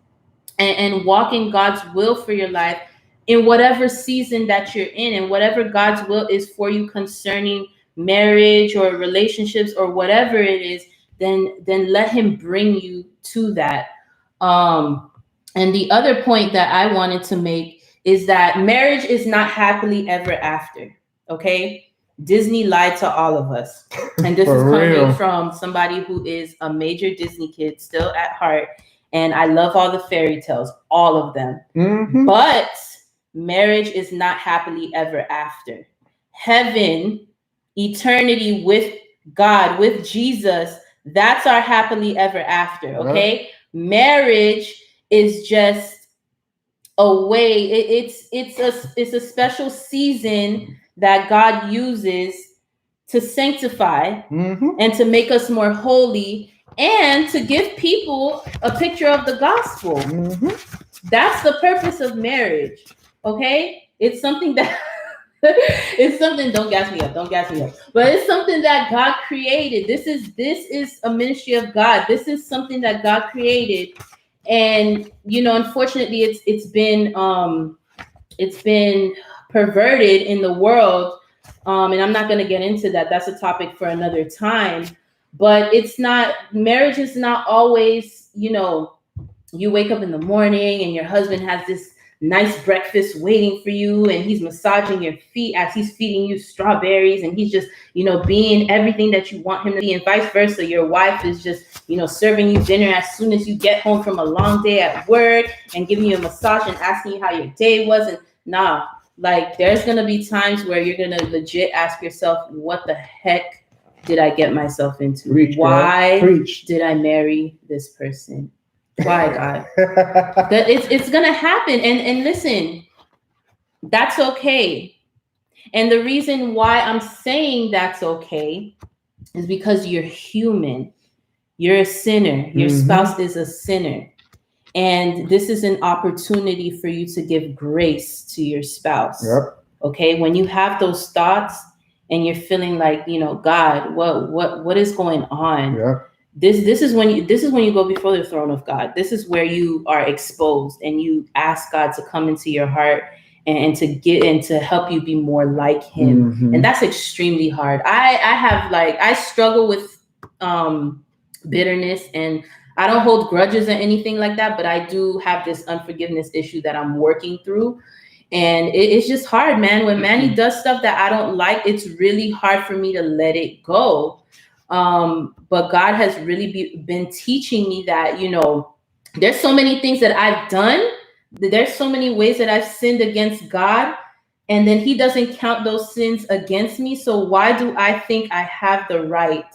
and walk in God's will for your life in whatever season that you're in, and whatever God's will is for you concerning marriage or relationships or whatever it is, then let him bring you to that. And the other point that I wanted to make is that marriage is not happily ever after. Okay? Disney lied to all of us. And this is coming from somebody who is a major Disney kid still at heart. And I love all the fairy tales, all of them. But marriage is not happily ever after. Heaven, eternity with God, with Jesus, that's our happily ever after. Okay? Marriage is just a way. It's a special season that God uses to sanctify and to make us more holy, and to give people a picture of the gospel. That's the purpose of marriage. Okay? It's something that it's something, don't gas me up, but it's something that God created. This is a ministry of God. This is something that God created. And unfortunately, it's been perverted in the world, and I'm not going to get into that. That's a topic for another time. But marriage is not always you wake up in the morning and your husband has this nice breakfast waiting for you, and he's massaging your feet as he's feeding you strawberries, and he's just, being everything that you want him to be, and vice versa. Your wife is just, serving you dinner as soon as you get home from a long day at work and giving you a massage and asking you how your day was. And nah, like, there's gonna be times where you're gonna legit ask yourself, what the heck did I get myself into? Preach, why Preach. did I marry this person? Why, God? That it's gonna happen. And listen, that's okay. And the reason why I'm saying that's okay is because you're human. You're a sinner. Your spouse is a sinner. And this is an opportunity for you to give grace to your spouse. Yep. Okay? When you have those thoughts and you're feeling like, God, what is going on? Yep. This is when you go before the throne of God. This is where you are exposed and you ask God to come into your heart and to get and to help you be more like him. And that's extremely hard. I struggle with bitterness, and I don't hold grudges or anything like that, but I do have this unforgiveness issue that I'm working through. And it's just hard, man. When Manny does stuff that I don't like, it's really hard for me to let it go. But God has really been teaching me that, there's so many things that I've done. There's so many ways that I've sinned against God, and then he doesn't count those sins against me. So why do I think I have the right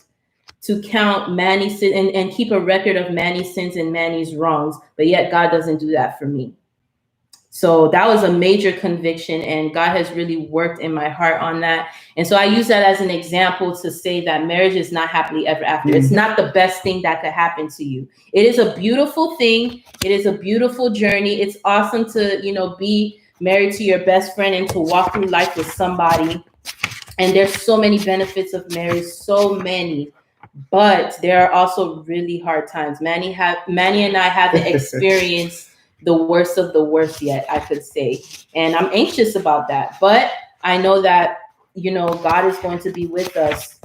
to count Manny's sin and keep a record of Manny's sins and Manny's wrongs, but yet God doesn't do that for me? So that was a major conviction, and God has really worked in my heart on that. And so I use that as an example to say that marriage is not happily ever after. It's not the best thing that could happen to you. It is a beautiful thing. It is a beautiful journey. It's awesome to, be married to your best friend and to walk through life with somebody. And there's so many benefits of marriage, so many. But there are also really hard times. Manny and I haven't experienced the worst of the worst yet, I could say. And I'm anxious about that. But I know that, God is going to be with us.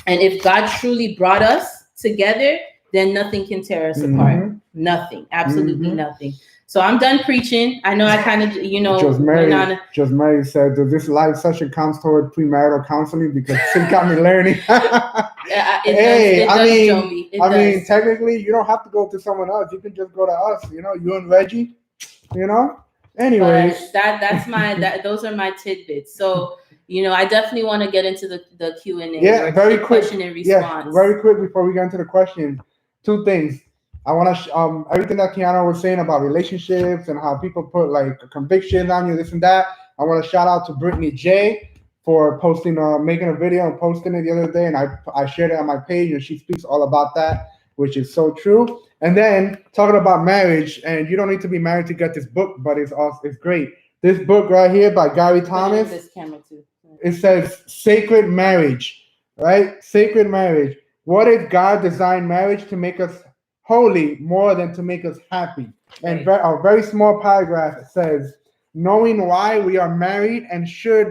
And if God truly brought us together, then nothing can tear us apart. Nothing. Absolutely nothing. So I'm done preaching. I know I kind of, Just Mary said that this live session counts toward premarital counseling because she got me learning. I mean, technically, you don't have to go to someone else. You can just go to us. You and Reggie. Anyways, but those are my tidbits. So I definitely want to get into the Q&A. Yeah, very quick. Question and response. Yeah, very quick before we get into the questions. Two things. I want to everything that Kiana was saying about relationships and how people put like convictions on you, this and that. I want to shout out to Brittany J for posting, making a video and posting it the other day, and I shared it on my page, and she speaks all about that, which is so true. And then talking about marriage, and you don't need to be married to get this book, but it's great. This book right here by Gary Thomas. This camera too. It says Sacred Marriage, right? Sacred Marriage. What if God designed marriage to make us holy more than to make us happy? And a very small paragraph says, knowing why we are married and should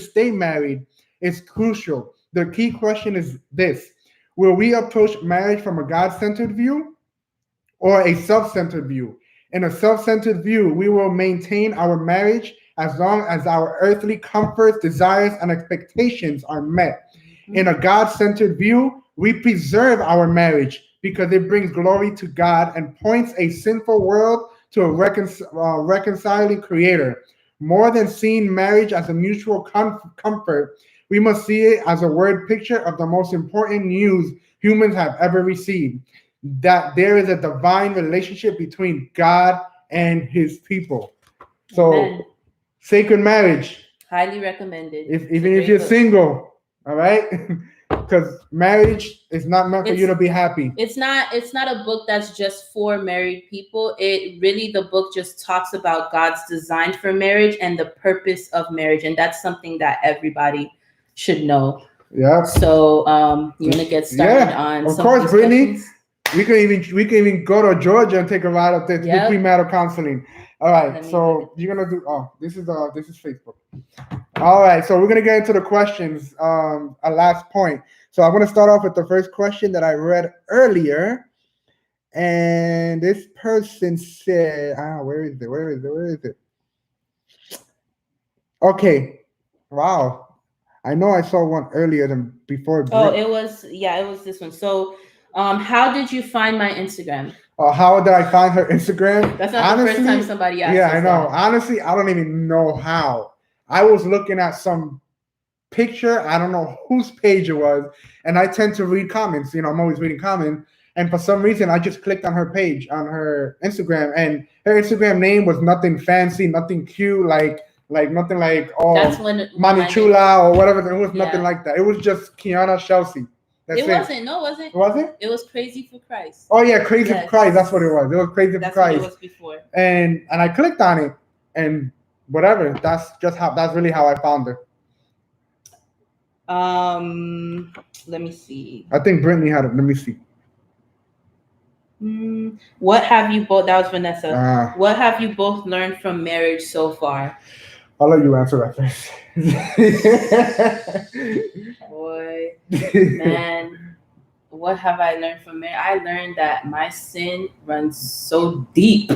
stay married is crucial. The key question is this: will we approach marriage from a God-centered view or a self-centered view? In a self-centered view, we will maintain our marriage as long as our earthly comforts, desires, and expectations are met. In a God-centered view, we preserve our marriage because it brings glory to God and points a sinful world to a reconciling creator. More than seeing marriage as a mutual comfort, we must see it as a word picture of the most important news humans have ever received: that there is a divine relationship between God and his people. So, Amen. Sacred marriage. Highly recommended. Even if you're single, all right? Because marriage is not meant for you to be happy. It's not a book that's just for married people. The book just talks about God's design for marriage and the purpose of marriage. And that's something that everybody should know. Yeah. So you want to get started on of course, Brittany. We can even go to Georgia and take a ride up there to do premarital counseling. All right, so you're gonna do. Oh, this is Facebook. All right, so we're gonna get into the questions. Our last point. So I'm gonna start off with the first question that I read earlier, and this person said, where is it? Where is it? Where is it? Okay, wow. I know I saw one earlier than before. Oh, it was this one. So, how did you find my Instagram? How did I find her Instagram? That's not the first time somebody asked Yeah, us I know. that. Honestly, I don't even know how. I was looking at some picture. I don't know whose page it was, and I tend to read comments. I'm always reading comments, and for some reason, I just clicked on her page on her Instagram, and her Instagram name was nothing fancy, nothing cute, like nothing like That's when Manny Chula or whatever. It was nothing Yeah. like that. It was just Kiana Chelsea. That's It wasn't. No, it wasn't. Was it? It was Crazy for Christ. Oh yeah, Crazy for Yes. Christ. That's what it was. It was Crazy for That's what Christ. it was before. And I clicked on it, and whatever. That's really how I found her. Let me see. I think Brittany had it. Let me see. What have you both? That was Vanessa. What have you both learned from marriage so far? I'll let you answer that first. Boy, man, what have I learned from marriage? I learned that my sin runs so deep,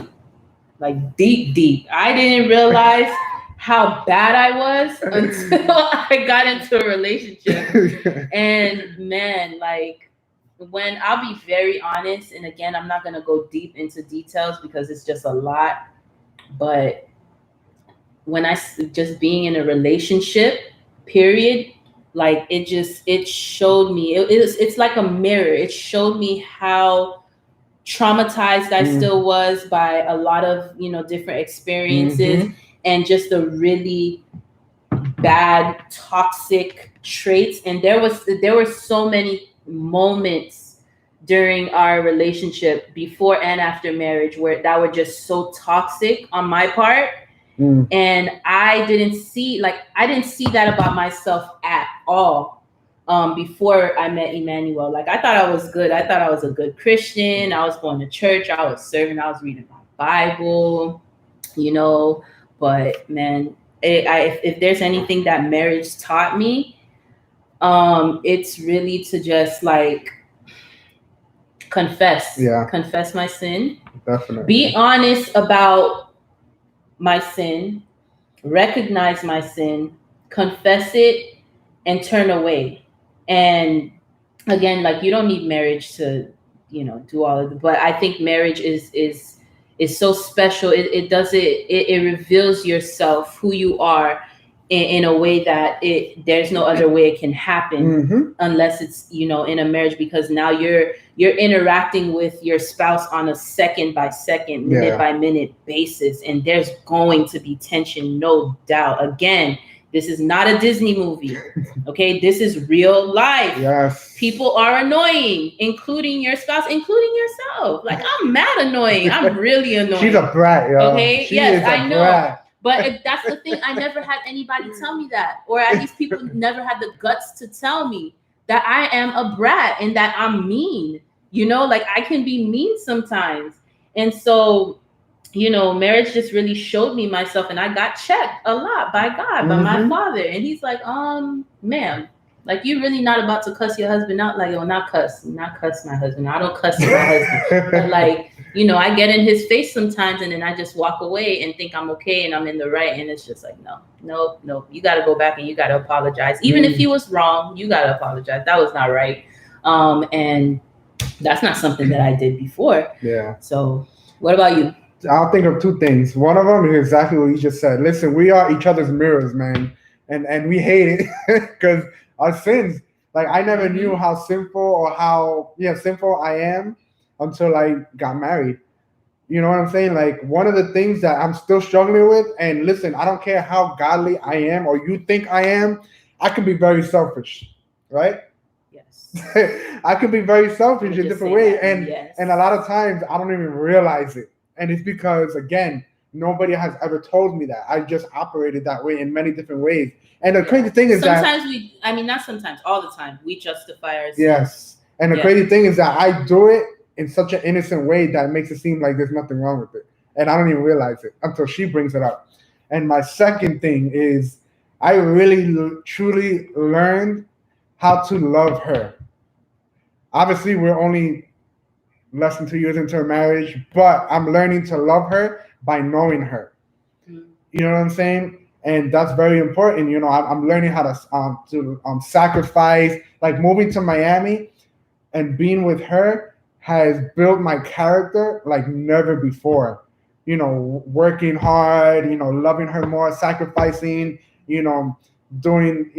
like deep, deep. I didn't realize how bad I was until I got into a relationship. And man, like, when I'll be very honest, and again, I'm not gonna go deep into details because it's just a lot, but when I just being in a relationship, period, like it showed me, it's like a mirror. It showed me how traumatized I still was by a lot of different experiences, and just the really bad toxic traits. And there were so many moments during our relationship, before and after marriage, where that were just so toxic on my part. And I didn't see that about myself at all before I met Emmanuel. Like, I thought I was good. I thought I was a good Christian. I was going to church. I was serving. I was reading my Bible, but man, if there's anything that marriage taught me, it's really to just like confess my sin. Definitely. Be honest about my sin, recognize my sin, confess it, and turn away. And again, like, you don't need marriage to do all of it, but I think marriage is so special. It reveals yourself, who you are, in a way that there's no other way it can happen unless it's in a marriage, because now you're interacting with your spouse on a second by second, minute by minute basis, and there's going to be tension, no doubt. Again, this is not a Disney movie, okay? This is real life. Yes. People are annoying, including your spouse, including yourself. Like, I'm mad annoying. I'm really annoying. She's a brat, yo. Okay? Yes, I know. Brat. But that's the thing. I never had anybody tell me that, or at least people never had the guts to tell me that I am a brat and that I'm mean. Like, I can be mean sometimes. And so, marriage just really showed me myself, and I got checked a lot by God, by my father. And he's like, ma'am, like, you really not about to cuss your husband out? Like, not cuss my husband. I don't cuss my husband. But like, I get in his face sometimes, and then I just walk away and think I'm okay and I'm in the right. And it's just like, no, you got to go back and you got to apologize. Even if he was wrong, you got to apologize. That was not right. And that's not something that I did before. Yeah. So what about you? I'll think of two things. One of them is exactly what you just said. Listen, we are each other's mirrors, man. And we hate it because our sins. Like, I never knew how sinful or how sinful I am until I got married. You know what I'm saying? Like, one of the things that I'm still struggling with, and listen, I don't care how godly I am or you think I am, I can be very selfish, right? Yes. I can be very selfish in different ways. And a lot of times I don't even realize it. And it's because, again, nobody has ever told me that. I just operated that way in many different ways. And the crazy thing is not sometimes, all the time, we justify ourselves. Yes. And the crazy thing is that I do it in such an innocent way that makes it seem like there's nothing wrong with it. And I don't even realize it until she brings it up. And my second thing is, I really truly learned how to love her. Obviously, we're only less than 2 years into a marriage, but I'm learning to love her by knowing her. Mm. You know what I'm saying? And that's very important. You know, I'm learning how to sacrifice. Like moving to Miami and being with her has built my character like never before. You know, working hard. You know, loving her more, sacrificing. You know, doing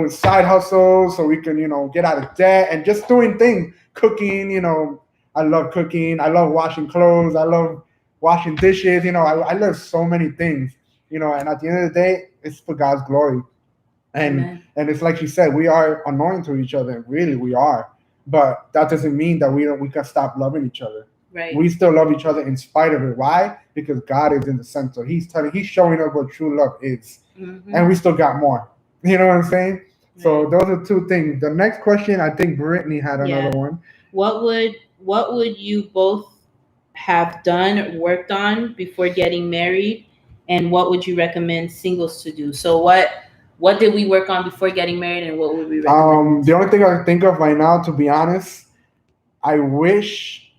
side hustles so we can get out of debt and just doing things. Cooking. You know, I love cooking. I love washing clothes. I love washing dishes. You know, I love so many things. You know, and at the end of the day, it's for God's glory. And it's like she said, we are annoying to each other. Really, we are. But that doesn't mean that we can stop loving each other. Right. We still love each other in spite of it. Why? Because God is in the center. He's showing us what true love is, and we still got more. You know what I'm saying? Right. So those are two things. The next question, I think Brittany had another one. What would you both have done, worked on before getting married, and what would you recommend singles to do? So what did we work on before getting married, and what would we recommend? The only thing I can think of right now, to be honest, I wish,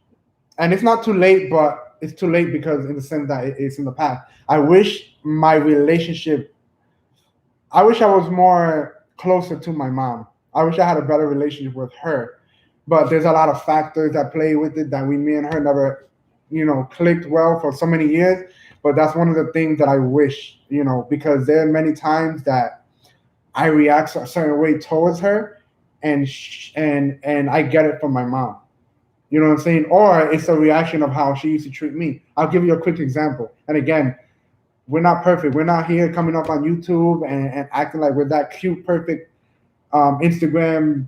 and it's not too late, but it's too late because in the sense that it's in the past. I wish my relationship. I wish I was more closer to my mom. I wish I had a better relationship with her. But there's a lot of factors that play with it that me and her never, clicked well for so many years. But that's one of the things that I wish, because there are many times that I react a certain way towards her, and I get it from my mom. You know what I'm saying? Or it's a reaction of how she used to treat me. I'll give you a quick example. And again, we're not perfect. We're not here coming up on YouTube and acting like we're that cute, perfect Instagram,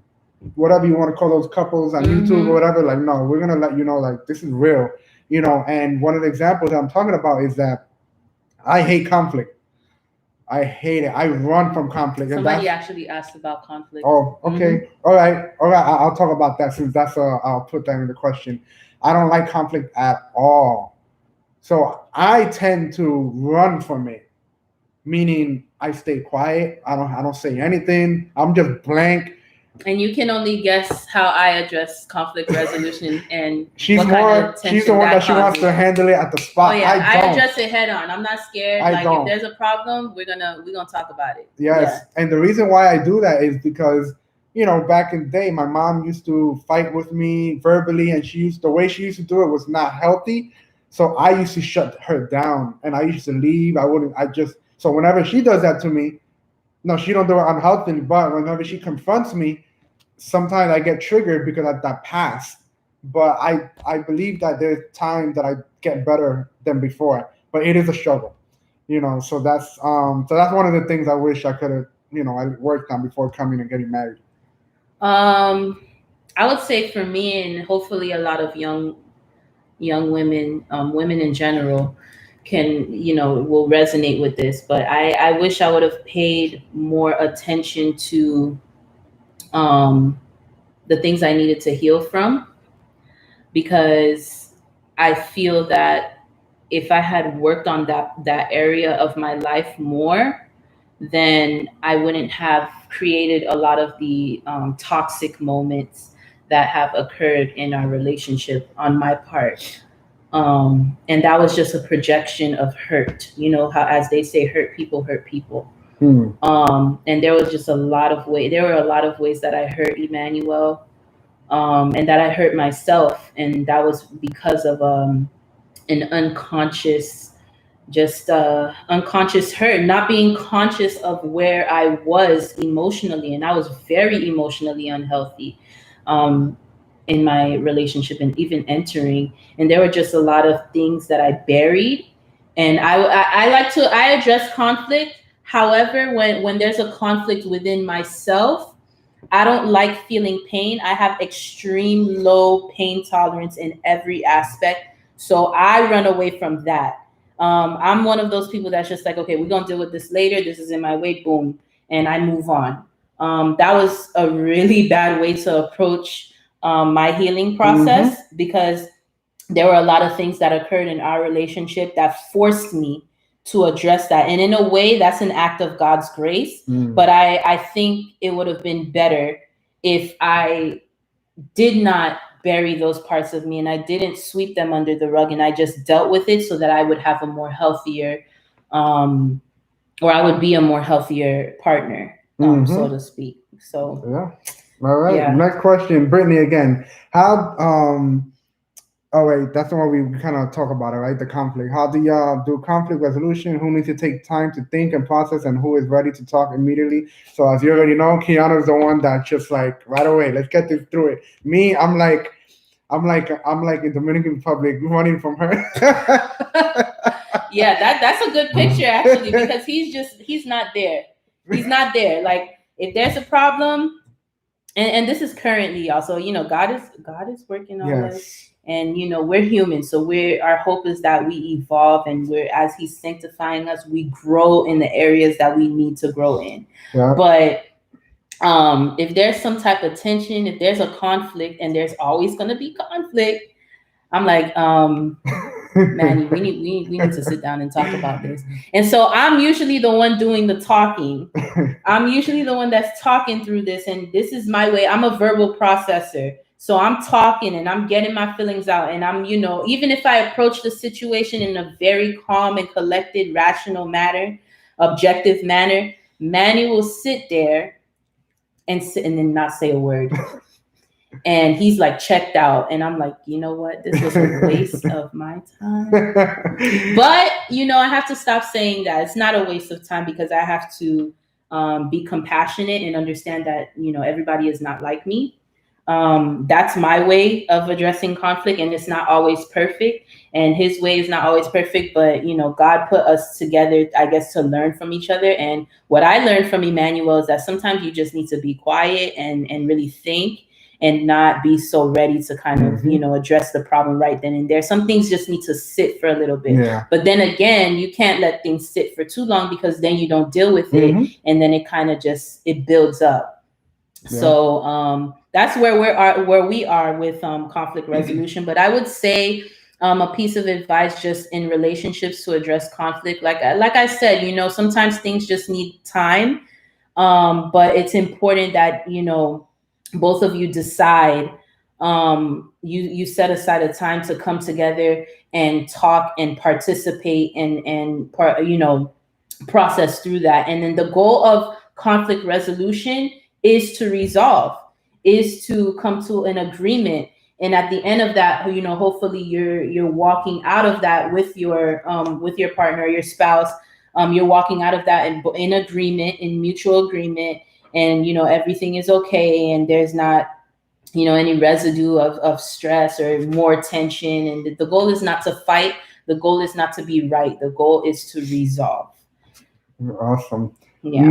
whatever you want to call those couples on YouTube or whatever. Like, no, we're gonna let you know, like, this is real. And one of the examples that I'm talking about is that I hate conflict. I hate it. I run from conflict. Somebody actually asked about conflict. Oh, okay. All right. I'll talk about that since I'll put that in the question. I don't like conflict at all. So I tend to run from it, meaning I stay quiet. I don't say anything. I'm just blank. And you can only guess how I address conflict resolution and she's what more. Kind of she's the one that she wants to handle it at the spot. Oh yeah, I address it head on. I'm not scared. If there's a problem, we're gonna talk about it. Yes, yeah. And the reason why I do that is because back in the day, my mom used to fight with me verbally, and the way she used to do it was not healthy. So I used to shut her down, and I used to leave. So whenever she does that to me, no, she don't do it unhealthily, but whenever she confronts me, sometimes I get triggered because of that past. But I believe that there's times that I get better than before, but it is a struggle, So that's one of the things I wish I could have, I worked on before coming and getting married. I would say for me, and hopefully a lot of young women, women in general, can will resonate with this. But I wish I would have paid more attention to the things I needed to heal from, because I feel that if I had worked on that area of my life more, then I wouldn't have created a lot of the toxic moments that have occurred in our relationship on my part. And that was just a projection of hurt, how, as they say, hurt people hurt people. And there was just a lot of ways that I hurt Emmanuel, and that I hurt myself. And that was because of an unconscious hurt, not being conscious of where I was emotionally. And I was very emotionally unhealthy in my relationship and even entering. And there were just a lot of things that I buried. And I address conflict. However, when there's a conflict within myself, I don't like feeling pain. I have extreme low pain tolerance in every aspect. So I run away from that. I'm one of those people that's just like, okay, we're going to deal with this later. This is in my way, boom. And I move on. That was a really bad way to approach my healing process, because there were a lot of things that occurred in our relationship that forced me to address that. And in a way, that's an act of God's grace. But I think it would have been better if I did not bury those parts of me and I didn't sweep them under the rug, and I just dealt with it so that I would have a more healthier, or I would be a more healthier partner, so to speak. So yeah. All right. Yeah. Next question, Brittany again. How oh wait, that's the one we kind of talk about it, right? The conflict. How do y'all do conflict resolution? Who needs to take time to think and process, and who is ready to talk immediately? So as you already know, Kiana is the one that's just like right away. Let's get this through it. Me, I'm like in Dominican Republic running from her. Yeah, that's a good picture actually, because he's not there. He's not there. Like if there's a problem, and this is currently also, God is working on us. And we're human, so our hope is that we evolve, and as He's sanctifying us, we grow in the areas that we need to grow in. Yeah. But if there's some type of tension, if there's a conflict, and there's always going to be conflict, I'm like, Manny, we need to sit down and talk about this. And so I'm usually the one doing the talking. I'm usually the one that's talking through this, and this is my way. I'm a verbal processor. So I'm talking and I'm getting my feelings out, and I'm, even if I approach the situation in a very calm and collected, rational manner, objective manner, Manny will sit there and then not say a word. And he's like checked out. And I'm like, you know what? This was a waste of my time. But, I have to stop saying that. It's not a waste of time, because I have to be compassionate and understand that, everybody is not like me. That's my way of addressing conflict, and it's not always perfect, and His way is not always perfect, but God put us together, I guess, to learn from each other. And what I learned from Emmanuel is that sometimes you just need to be quiet and really think, and not be so ready to kind of address the problem right then and there. Some things just need to sit for a little bit. Yeah. But then again, you can't let things sit for too long, because then you don't deal with it, and then it kind of it builds up. Yeah. So that's where we are with conflict resolution. But I would say a piece of advice just in relationships to address conflict, like I said, sometimes things just need time, but it's important that both of you decide. You set aside a time to come together and talk and participate and process through that. And then the goal of conflict resolution is to resolve, is to come to an agreement. And at the end of that, hopefully you're walking out of that with your partner, your spouse. You're walking out of that in agreement, in mutual agreement, and everything is okay, and there's not any residue of stress or more tension. And the goal is not to fight. The goal is not to be right. The goal is to resolve. Awesome. Yeah.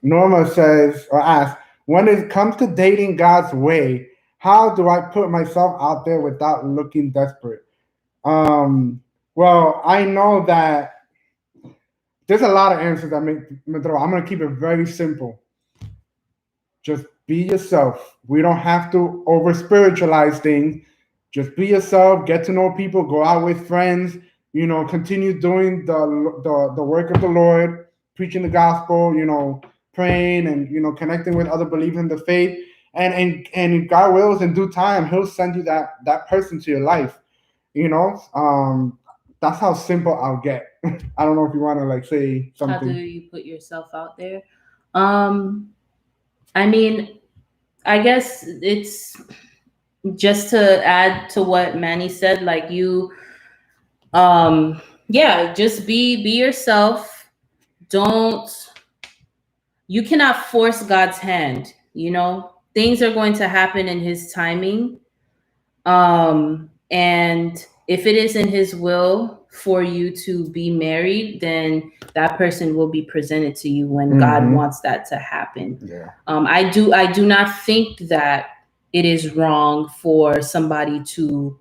Norma says or asks, when it comes to dating God's way, how do I put myself out there without looking desperate? Well, I know that there's a lot of answers that I'm going to keep it very simple. Just be yourself. We don't have to over spiritualize things. Just be yourself. Get to know people. Go out with friends. Continue doing the work of the Lord, preaching the gospel. Praying and connecting with other believers in the faith. And God wills, in due time, He'll send you that person to your life. That's how simple I'll get. I don't know if you want to say something. How do you put yourself out there? I mean, I guess it's just to add to what Manny said, just be yourself. You cannot force God's hand, things are going to happen in His timing. And if it is in His will for you to be married, then that person will be presented to you when God wants that to happen. Yeah. I do not think that it is wrong for somebody to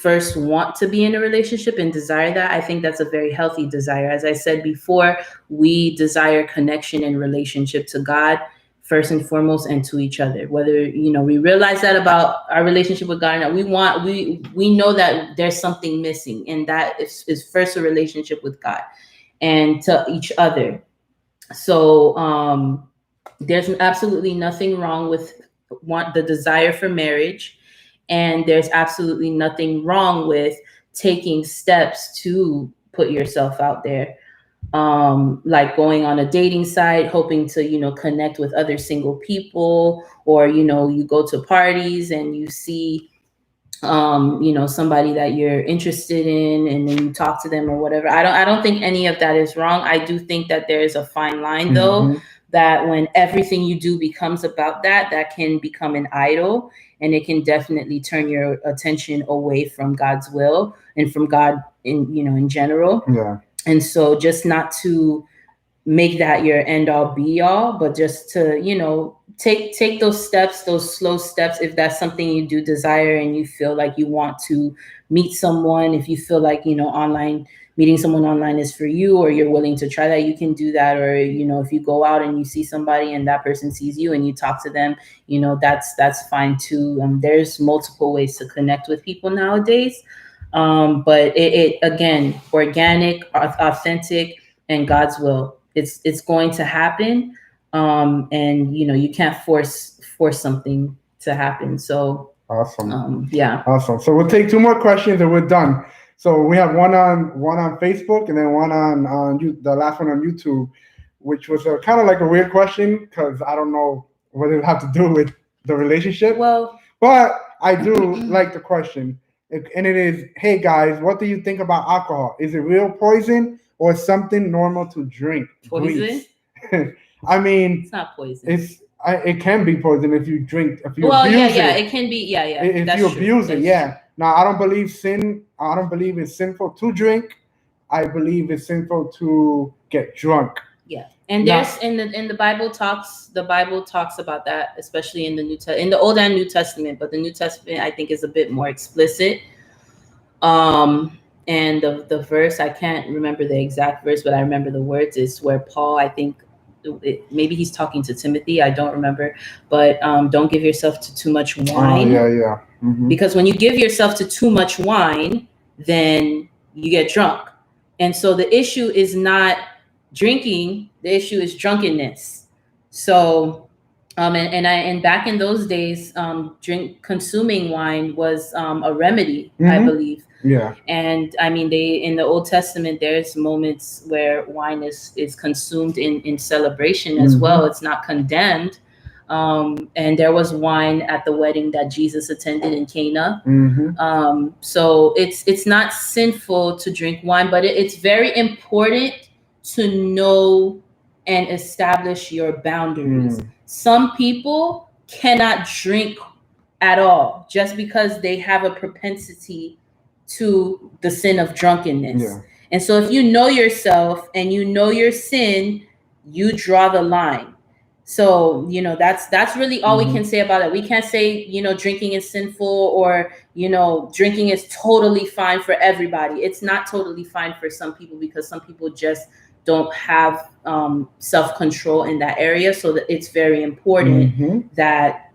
first want to be in a relationship and desire that. I think that's a very healthy desire. As I said before, we desire connection and relationship to God first and foremost, and to each other. Whether we realize that about our relationship with God or not, we know that there's something missing, and that is first a relationship with God. and to each other. So there's absolutely nothing wrong with the desire for marriage, and there's absolutely nothing wrong with taking steps to put yourself out there, like going on a dating site hoping to connect with other single people, or you go to parties and you see somebody that you're interested in, and then you talk to them or whatever. I don't think any of that is wrong. I do think that there is a fine line, though, that when everything you do becomes about that can become an idol, and it can definitely turn your attention away from God's will and from God in general. Yeah. And so just not to make that your end all be all, but just to take those steps, those slow steps, if that's something you do desire and you feel like you want to meet someone. If you feel like online meeting someone online is for you, or you're willing to try that, you can do that. Or if you go out and you see somebody and that person sees you and you talk to them, that's fine too. There's multiple ways to connect with people nowadays, but it again, organic, authentic, and God's will. It's going to happen, and you can't force something to happen. So awesome. Yeah. Awesome. So we'll take two more questions and we're done. So we have one on Facebook, and then one on the last one on YouTube, which was kind of like a weird question because I don't know what it have to do with the relationship. Well, but I do like the question, and it is, hey guys, what do you think about alcohol? Is it real poison or something normal to drink? Poison? I mean, it's not poison. It can be poison if you drink. If you abuse it. It can be. Yeah. If that's you abuse true. it, yeah. Now I don't believe it's sinful to drink. I believe it's sinful to get drunk. Yeah, and there's in the Bible talks. The Bible talks about that, especially in the Old and New Testament. But the New Testament, I think, is a bit more explicit. And the verse, I can't remember the exact verse, but I remember the words, is where Paul, I think, maybe he's talking to Timothy, I don't remember, but don't give yourself to too much wine. Oh, yeah. Mm-hmm. Because when you give yourself to too much wine, then you get drunk. And so the issue is not drinking, the issue is drunkenness. So and back in those days, consuming wine was a remedy, I believe. Yeah. And I mean, in the Old Testament, there's moments where wine is consumed in celebration as well. It's not condemned. And there was wine at the wedding that Jesus attended in Cana. So it's not sinful to drink wine, but it's very important to know and establish your boundaries. Some people cannot drink at all just because they have a propensity to the sin of drunkenness. Yeah. And so if you know yourself and you know your sin, you draw the line. So, that's really all we can say about it. We can't say, drinking is sinful, or, drinking is totally fine for everybody. It's not totally fine for some people, because some people just don't have self-control in that area. So that it's very important that,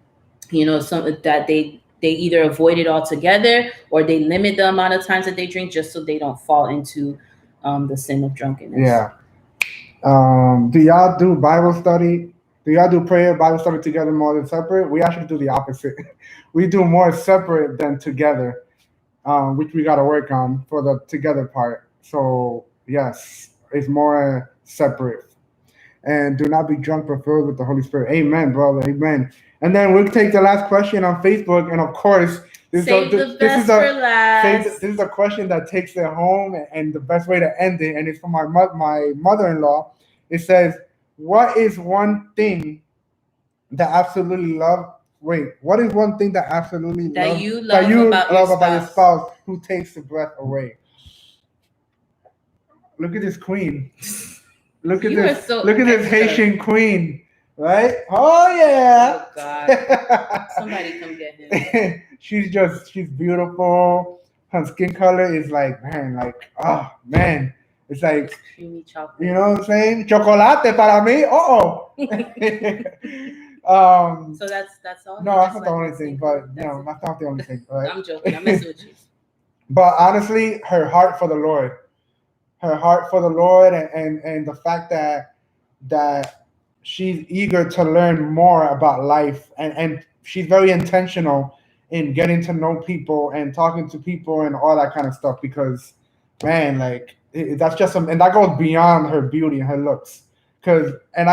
that they either avoid it altogether, or they limit the amount of times that they drink, just so they don't fall into the sin of drunkenness. Yeah. Do y'all do Bible study? Do y'all do prayer, Bible study together more than separate? We actually do the opposite. We do more separate than together, which we got to work on for the together part. So, yes, it's more separate. And do not be drunk but filled with the Holy Spirit. Amen, brother. Amen. And then we'll take the last question on Facebook. And of course, this is a question that takes it home, and the best way to end it. And it's from my mother-in-law. It says, what is one thing that absolutely love? Wait, what is one thing that absolutely you love about your spouse who takes the breath away? Look at this queen. Look at this. Look at this Haitian queen, right? Oh yeah. Oh God. Somebody come get him. She's beautiful. Her skin color is like, oh man. It's like creamy chocolate. You know what I'm saying? Chocolate para mí. So that's all. No, that's not the only thing. But no, that's not the only thing. Right? I'm joking. I'm messing with you. But honestly, her heart for the Lord. her heart for the Lord, and the fact that she's eager to learn more about life, and she's very intentional in getting to know people and talking to people and all that kind of stuff, because man, like that's just some, and that goes beyond her beauty and her looks, because and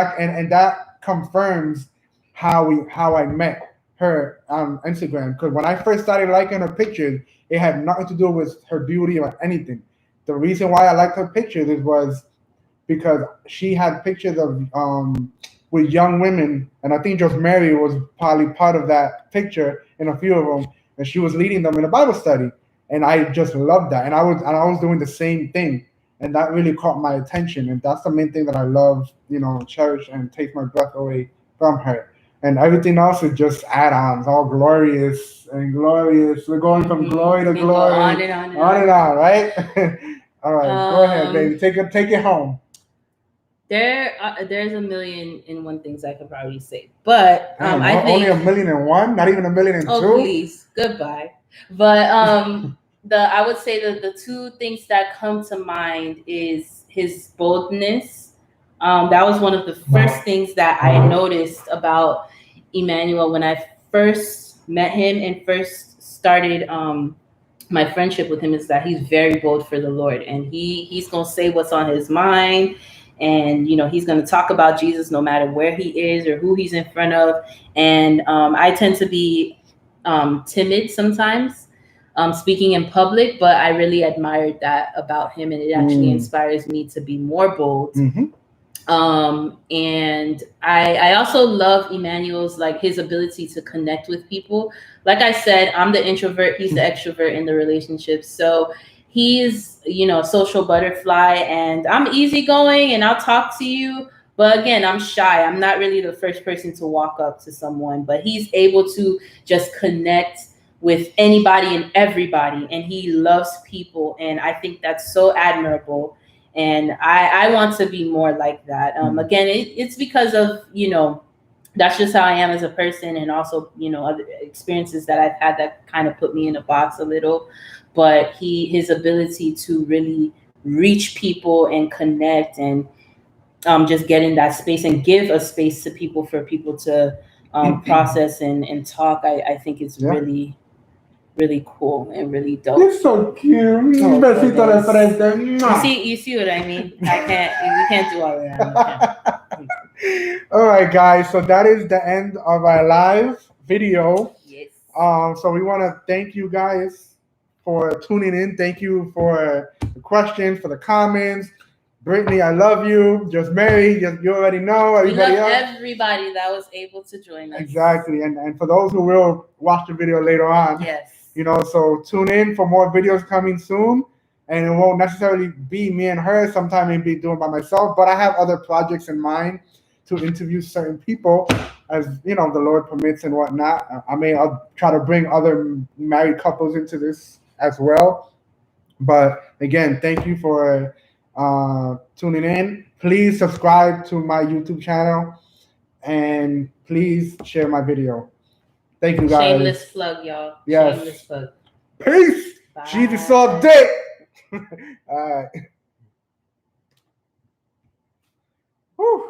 that confirms how I met her on Instagram, because when I first started liking her pictures, it had nothing to do with her beauty or anything. The reason why I liked her pictures is was because she had pictures of with young women, and I think just Mary was probably part of that picture in a few of them, and she was leading them in a Bible study, and I just loved that, and I was doing the same thing, and that really caught my attention, and that's the main thing that I love, cherish and take my breath away from her. And everything else is just add-ons, all glorious and glorious. We're going from glory to We can go glory, on and on and on and on, right? All right, go ahead, Um, baby. Take it home. there's a million and one things I could probably say, but Damn, I only a think. million and one, not even a million and Oh, two. please, goodbye. But the I would say that the two things that come to mind is his boldness. That was one of the first things that I noticed about Emmanuel when I first met him and first started my friendship with him, is that he's very bold for the Lord, and he's gonna say what's on his mind, and he's gonna talk about Jesus no matter where he is or who he's in front of. And I tend to be timid sometimes, speaking in public, but I really admired that about him, and it actually inspires me to be more bold. Mm-hmm. And I also love Emmanuel's, like, his ability to connect with people. Like I said, I'm the introvert, he's the extrovert in the relationship. So he's, a social butterfly, and I'm easygoing and I'll talk to you. But again, I'm shy. I'm not really the first person to walk up to someone, but he's able to just connect with anybody and everybody. And he loves people. And I think that's so admirable, and I want to be more like that. Again, it's because of that's just how I am as a person, and also other experiences that I've had that kind of put me in a box a little. But his ability to really reach people and connect, and just get in that space and give a space to people for people to process and talk, I think it's really, really cool and really dope. You're so cute. Oh, Besito de goodness. frente. You see what I mean? We can't do all of that. All right, guys. So that is the end of our live video. Yes. So we want to thank you guys for tuning in. Thank you for the questions, for the comments. Brittany, I love you. Just Mary, you already know. We love Everybody else. everybody that was able to join us. Exactly. And for those who will watch the video later on. Yes. So tune in for more videos coming soon. And it won't necessarily be me and her. Sometime maybe doing by myself. But I have other projects in mind to interview certain people as, the Lord permits and whatnot. I'll try to bring other married couples into this as well. But again, thank you for tuning in. Please subscribe to my YouTube channel. And please share my video. Thank you, guys. Shameless plug, y'all. Yes. Shameless plug. Peace. Bye. Jesus all day. All right. Whew.